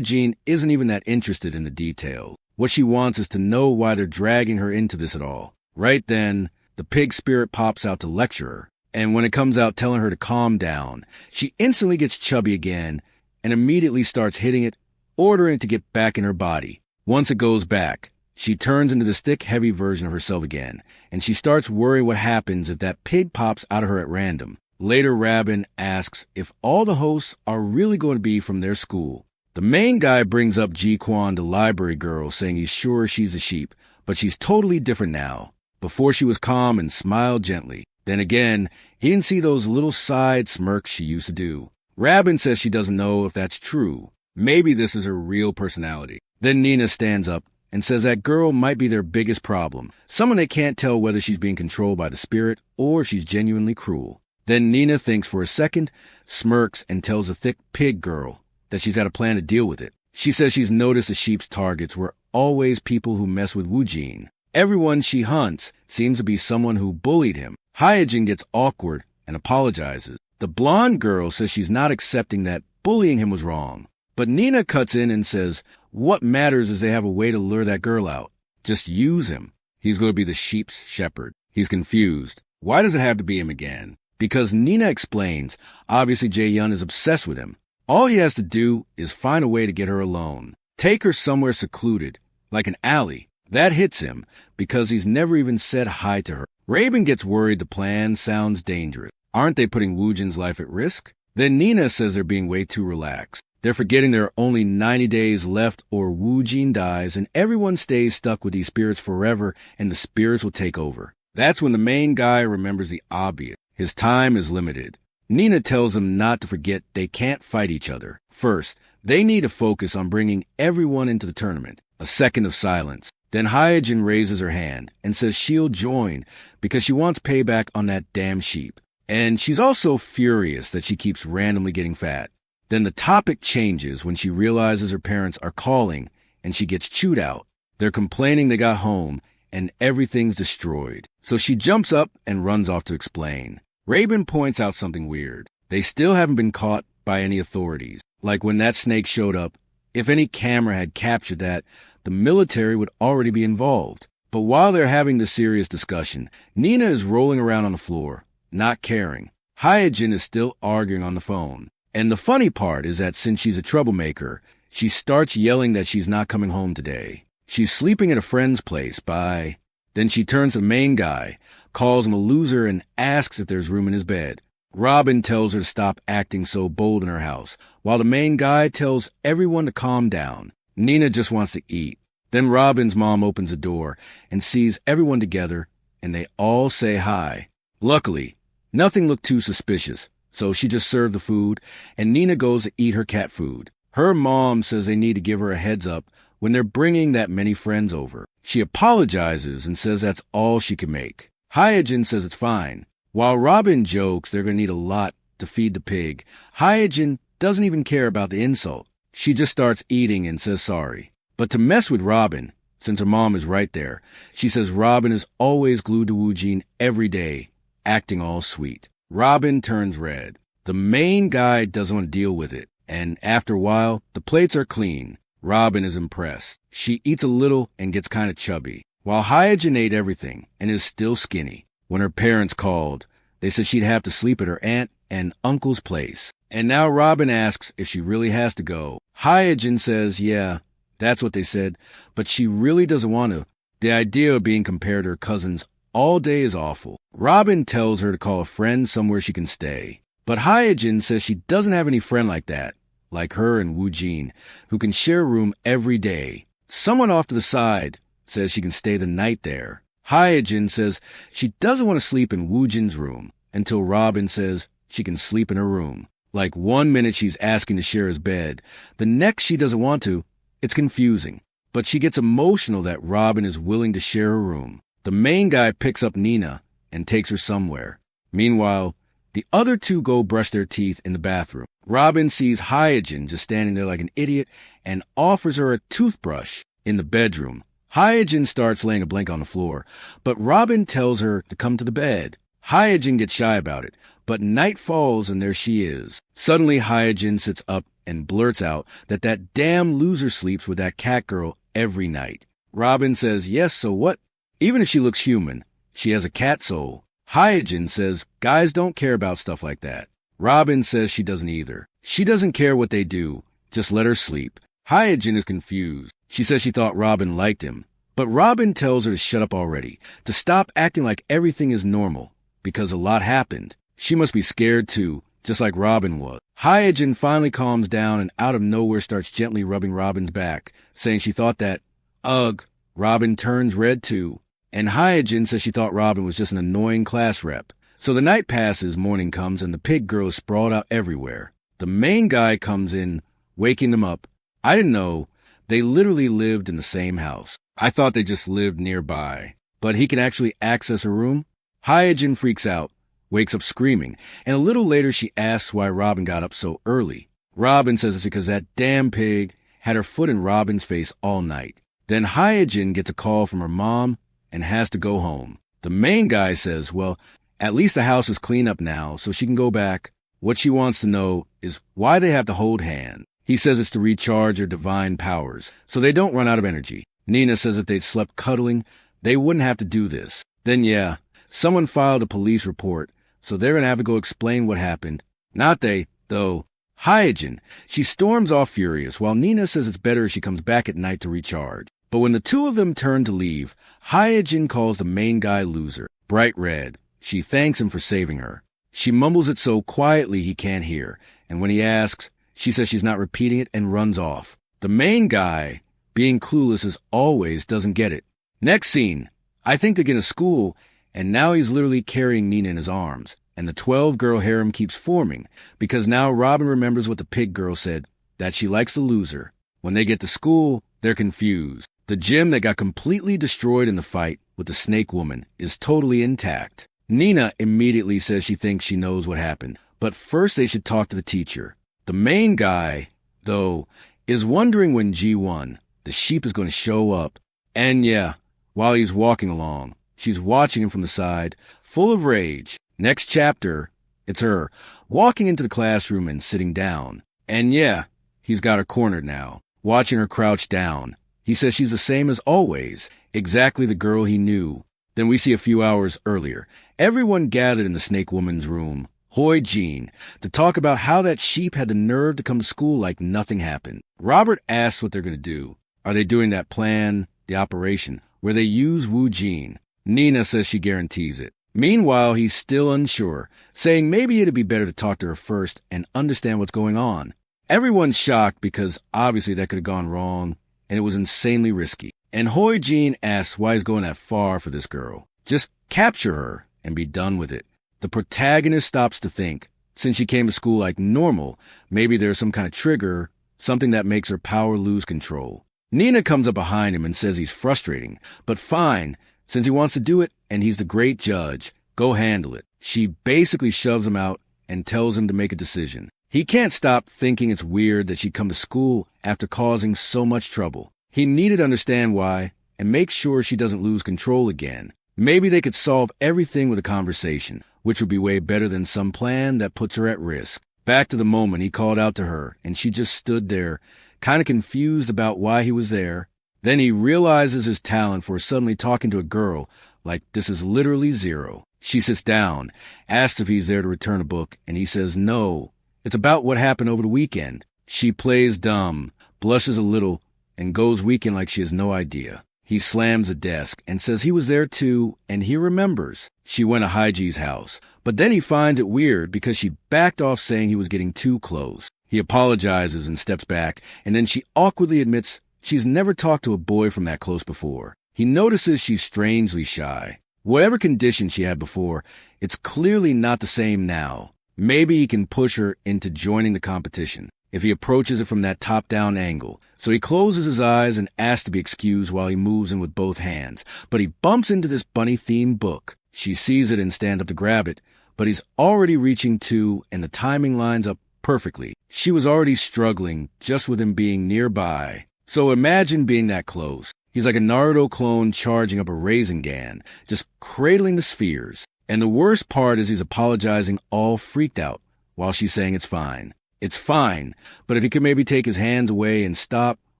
Jean isn't even that interested in the details. What she wants is to know why they're dragging her into this at all. Right then, the pig spirit pops out to lecture her, and when it comes out telling her to calm down, she instantly gets chubby again and immediately starts hitting it, ordering it to get back in her body. Once it goes back, she turns into this thick, heavy version of herself again, and she starts worrying what happens if that pig pops out of her at random. Later, Rabin asks if all the hosts are really going to be from their school. The main guy brings up Ji-Kwan, the library girl, saying he's sure she's a sheep, but she's totally different now. Before she was calm and smiled gently. Then again, he didn't see those little side smirks she used to do. Rabin says she doesn't know if that's true. Maybe this is her real personality. Then Nina stands up and says that girl might be their biggest problem. Someone they can't tell whether she's being controlled by the spirit or she's genuinely cruel. Then Nina thinks for a second, smirks, and tells the thick pig girl that she's got a plan to deal with it. She says she's noticed the sheep's targets were always people who mess with Woojin. everyone she hunts seems to be someone who bullied him. Hyojin gets awkward and apologizes. The blonde girl says she's not accepting that bullying him was wrong. But Nina cuts in and says, what matters is they have a way to lure that girl out. Just use him. He's going to be the sheep's shepherd. He's confused. Why does it have to be him again? Because Nina explains, obviously Jae-yun is obsessed with him. All he has to do is find a way to get her alone. Take her somewhere secluded, like an alley. That hits him, because he's never even said hi to her. Raven gets worried the plan sounds dangerous. Aren't they putting Woojin's life at risk? Then Nina says they're being way too relaxed. They're forgetting there are only 90 days left or Woojin dies and everyone stays stuck with these spirits forever and the spirits will take over. That's when the main guy remembers the obvious. His time is limited. Nina tells him not to forget they can't fight each other. First, they need to focus on bringing everyone into the tournament. A second of silence. Then Hyojin raises her hand and says she'll join because she wants payback on that damn sheep. And she's also furious that she keeps randomly getting fat. Then the topic changes when she realizes her parents are calling and she gets chewed out. They're complaining they got home and everything's destroyed. So she jumps up and runs off to explain. Raven points out something weird. They still haven't been caught by any authorities. Like when that snake showed up, if any camera had captured that, the military would already be involved. But while they're having this serious discussion, Nina is rolling around on the floor, not caring. Hyojin is still arguing on the phone. And the funny part is that since she's a troublemaker, she starts yelling that she's not coming home today. She's sleeping at a friend's place. Bye. Then she turns to the main guy, calls him a loser, and asks if there's room in his bed. Robin tells her to stop acting so bold in her house, while the main guy tells everyone to calm down. Nina just wants to eat. Then Robin's mom opens the door and sees everyone together, and they all say hi. Luckily, nothing looked too suspicious, so she just served the food, and Nina goes to eat her cat food. Her mom says they need to give her a heads up when they're bringing that many friends over. She apologizes and says that's all she can make. Hyojin says it's fine. While Robin jokes they're going to need a lot to feed the pig, Hyojin doesn't even care about the insult. She just starts eating and says sorry. But to mess with Robin, since her mom is right there, she says Robin is always glued to Woojin every day, acting all sweet. Robin turns red. The main guy doesn't want to deal with it, and after a while, the plates are clean. Robin is impressed. She eats a little and gets kind of chubby, while Hyojin ate everything and is still skinny. When her parents called, they said she'd have to sleep at her aunt and uncle's place. And now Robin asks if she really has to go. Hyojin says, yeah, that's what they said, but she really doesn't want to. The idea of being compared to her cousins all day is awful. Robin tells her to call a friend somewhere she can stay. But Hyojin says she doesn't have any friend like that, like her and Woojin, who can share a room every day. Someone off to the side says she can stay the night there. Hyojin says she doesn't want to sleep in Woojin's room until Robin says she can sleep in her room. Like 1 minute she's asking to share his bed, the next she doesn't want to. It's confusing. But she gets emotional that Robin is willing to share her room. The main guy picks up Nina and takes her somewhere. Meanwhile, the other two go brush their teeth in the bathroom. Robin sees Hyojin just standing there like an idiot and offers her a toothbrush in the bedroom. Hyojin starts laying a blanket on the floor, but Robin tells her to come to the bed. Hyojin gets shy about it, but night falls and there she is. Suddenly Hyojin sits up and blurts out that damn loser sleeps with that cat girl every night. Robin says, yes, so what? Even if she looks human, she has a cat soul. Hyojin says guys don't care about stuff like that. Robin says she doesn't either. She doesn't care what they do, just let her sleep. Hyojin is confused. She says she thought Robin liked him. But Robin tells her to shut up already, to stop acting like everything is normal, because a lot happened. She must be scared too, just like Robin was. Hyojin finally calms down and out of nowhere starts gently rubbing Robin's back, saying she thought that, ugh. Robin turns red too, and Hyojin says she thought Robin was just an annoying class rep. So the night passes, morning comes, and the pig girl is sprawled out everywhere. The main guy comes in, waking them up. I didn't know they literally lived in the same house. I thought they just lived nearby. But he can actually access her room? Hyojin freaks out, wakes up screaming, and a little later she asks why Robin got up so early. Robin says it's because that damn pig had her foot in Robin's face all night. Then Hyojin gets a call from her mom and has to go home. The main guy says, well, at least the house is clean up now, so she can go back. What she wants to know is why they have to hold hands. He says it's to recharge their divine powers, so they don't run out of energy. Nina says if they'd slept cuddling, they wouldn't have to do this. Then yeah, someone filed a police report, so they're gonna have to go explain what happened. Not they, though. Hyojin, she storms off furious, while Nina says it's better if she comes back at night to recharge. But when the two of them turn to leave, Hyojin calls the main guy loser. Bright red. She thanks him for saving her. She mumbles it so quietly he can't hear, and when he asks, she says she's not repeating it and runs off. The main guy, being clueless as always, doesn't get it. Next scene, I think they're getting to school, and now he's literally carrying Nina in his arms, and the 12-girl harem keeps forming, because now Robin remembers what the pig girl said, that she likes the loser. When they get to school, they're confused. The gym that got completely destroyed in the fight with the snake woman is totally intact. Nina immediately says she thinks she knows what happened, but first they should talk to the teacher. The main guy, though, is wondering when G1, the sheep, is going to show up. And yeah, while he's walking along, she's watching him from the side, full of rage. Next chapter, it's her, walking into the classroom and sitting down. And yeah, he's got her cornered now, watching her crouch down. He says she's the same as always, exactly the girl he knew. Then we see a few hours earlier, everyone gathered in the snake woman's room, Hoi Jean, to talk about how that sheep had the nerve to come to school like nothing happened. Robert asks what they're going to do. Are they doing that plan, the operation, where they use Wu Jean? Nina says she guarantees it. Meanwhile, he's still unsure, saying maybe it'd be better to talk to her first and understand what's going on. Everyone's shocked because obviously that could have gone wrong, and it was insanely risky. And Hoi Jean asks why he's going that far for this girl. Just capture her and be done with it. The protagonist stops to think. Since she came to school like normal, maybe there's some kind of trigger, something that makes her power lose control. Nina comes up behind him and says he's frustrating, but fine, since he wants to do it and he's the great judge, go handle it. She basically shoves him out and tells him to make a decision. He can't stop thinking it's weird that she'd come to school after causing so much trouble. He needed to understand why and make sure she doesn't lose control again. Maybe they could solve everything with a conversation, which would be way better than some plan that puts her at risk. Back to the moment he called out to her, and she just stood there, kind of confused about why he was there. Then he realizes his talent for suddenly talking to a girl like this is literally zero. She sits down, asks if he's there to return a book, and he says no. It's about what happened over the weekend. She plays dumb, blushes a little, and goes weekend like she has no idea. He slams a desk and says he was there too, and he remembers. She went to Haiji's house, but then he finds it weird because she backed off saying he was getting too close. He apologizes and steps back, and then she awkwardly admits she's never talked to a boy from that close before. He notices she's strangely shy. Whatever condition she had before, it's clearly not the same now. Maybe he can push her into joining the competition if he approaches it from that top-down angle. So he closes his eyes and asks to be excused while he moves in with both hands. But he bumps into this bunny-themed book. She sees it and stands up to grab it, but he's already reaching too, and the timing lines up perfectly. She was already struggling just with him being nearby. So imagine being that close. He's like a Naruto clone charging up a Rasengan, just cradling the spheres. And the worst part is he's apologizing all freaked out, while she's saying it's fine. It's fine, but if he could maybe take his hands away and stop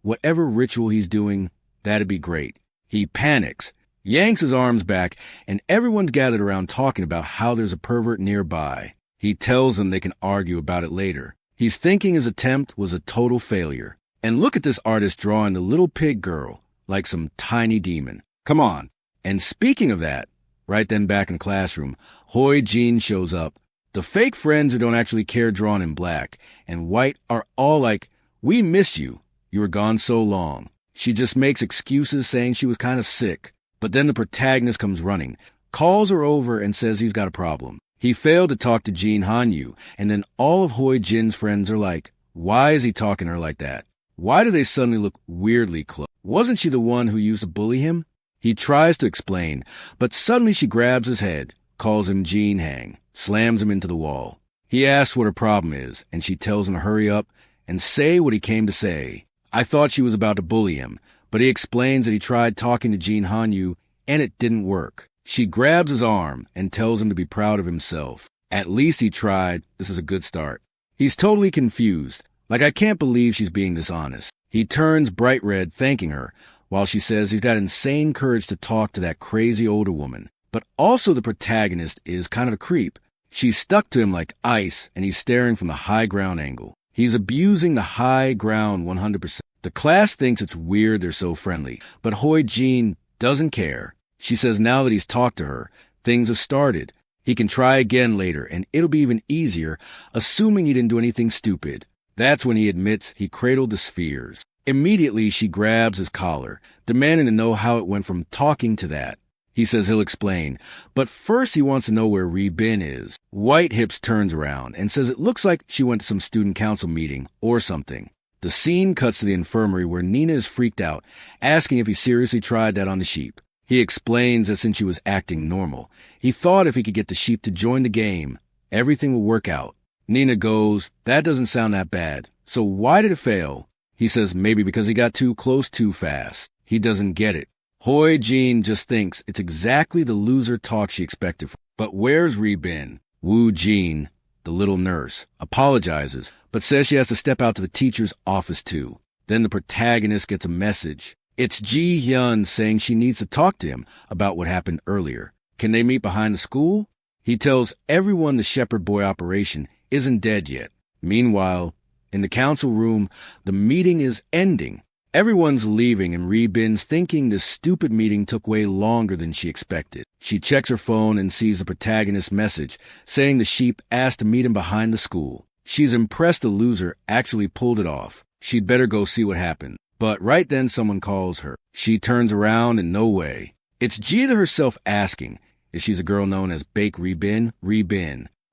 whatever ritual he's doing, that'd be great. He panics, yanks his arms back, and everyone's gathered around talking about how there's a pervert nearby. He tells them they can argue about it later. He's thinking his attempt was a total failure. And look at this artist drawing the little pig girl like some tiny demon. Come on. And speaking of that, right then back in the classroom, Hoi Jean shows up. The fake friends who don't actually care drawn in black and white are all like, we miss you. You were gone so long. She just makes excuses saying she was kind of sick. But then the protagonist comes running, calls her over and says he's got a problem. He failed to talk to Jin Hanyu, and then all of Hoi Jin's friends are like, why is he talking to her like that? Why do they suddenly look weirdly close? Wasn't she the one who used to bully him? He tries to explain, but suddenly she grabs his head, calls him Jean Hang, slams him into the wall. He asks what her problem is, and she tells him to hurry up and say what he came to say. I thought she was about to bully him, but he explains that he tried talking to Jin Hanyu and it didn't work. She grabs his arm and tells him to be proud of himself. At least he tried. This is a good start. He's totally confused. Like, I can't believe she's being this honest. He turns bright red, thanking her, while she says he's got insane courage to talk to that crazy older woman. But also the protagonist is kind of a creep. She's stuck to him like ice, and he's staring from the high ground angle. He's abusing the high ground 100%. The class thinks it's weird they're so friendly, but Hoi Jin doesn't care. She says now that he's talked to her, things have started. He can try again later, and it'll be even easier, assuming he didn't do anything stupid. That's when he admits he cradled the spheres. Immediately, she grabs his collar, demanding to know how it went from talking to that. He says he'll explain, but first he wants to know where Bin is. White Hips turns around and says it looks like she went to some student council meeting or something. The scene cuts to the infirmary where Nina is freaked out, asking if he seriously tried that on the sheep. He explains that since she was acting normal, he thought if he could get the sheep to join the game, everything will work out. Nina goes, that doesn't sound that bad. So why did it fail? He says maybe because he got too close too fast. He doesn't get it. Hoi Jin just thinks it's exactly the loser talk she expected. But where's Bin? Woo Jin, the little nurse, apologizes, but says she has to step out to the teacher's office too. Then the protagonist gets a message. It's Ji Hyun saying she needs to talk to him about what happened earlier. Can they meet behind the school? He tells everyone the Shepherd Boy operation isn't dead yet. Meanwhile, in the council room, the meeting is ending. Everyone's leaving and Bin's thinking this stupid meeting took way longer than she expected. She checks her phone and sees the protagonist's message saying the sheep asked to meet him behind the school. She's impressed the loser actually pulled it off. She'd better go see what happened. But right then someone calls her. She turns around and no way. It's Jida herself asking if she's a girl known as Bake Bin.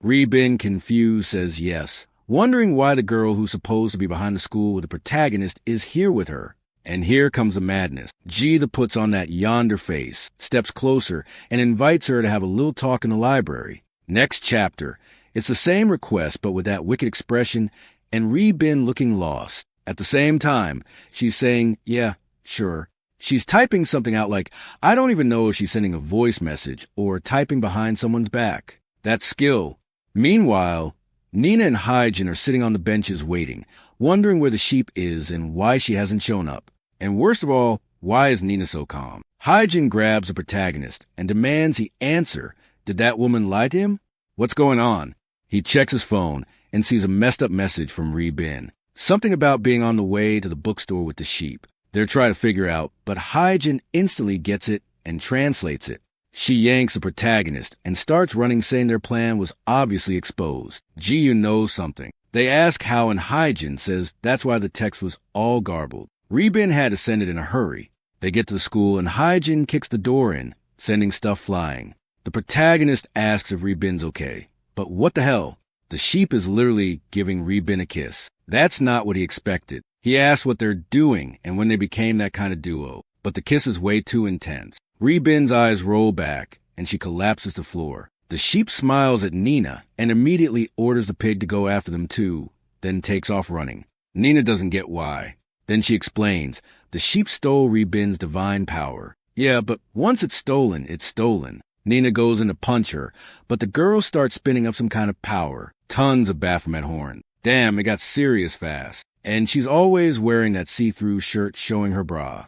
Bin, confused, says yes, wondering why the girl who's supposed to be behind the school with the protagonist is here with her. And here comes the madness. Jida puts on that yonder face, steps closer, and invites her to have a little talk in the library. Next chapter. It's the same request, but with that wicked expression, and Bin looking lost. At the same time, she's saying, yeah, sure. She's typing something out like, I don't even know if she's sending a voice message or typing behind someone's back. That's skill. Meanwhile, Nina and Hyjin are sitting on the benches waiting, wondering where the sheep is and why she hasn't shown up. And worst of all, why is Nina so calm? Hyjin grabs the protagonist and demands he answer. Did that woman lie to him? What's going on? He checks his phone and sees a messed up message from Bin. Something about being on the way to the bookstore with the sheep. They're trying to figure out, but Hyjin instantly gets it and translates it. She yanks the protagonist and starts running, saying their plan was obviously exposed. Ji-yoon knows something. They ask how, and Hyjin says that's why the text was all garbled. Bin had to send it in a hurry. They get to the school and Hyjin kicks the door in, sending stuff flying. The protagonist asks if Bin's okay. But what the hell? The sheep is literally giving Bin a kiss. That's not what he expected. He asks what they're doing and when they became that kind of duo. But the kiss is way too intense. Bin's eyes roll back and she collapses to the floor. The sheep smiles at Nina and immediately orders the pig to go after them too, then takes off running. Nina doesn't get why. Then she explains, the sheep stole Bin's divine power. Yeah, but once it's stolen, it's stolen. Nina goes in to punch her, but the girls start spinning up some kind of power. Tons of Baphomet horn. Damn, it got serious fast. And she's always wearing that see-through shirt showing her bra.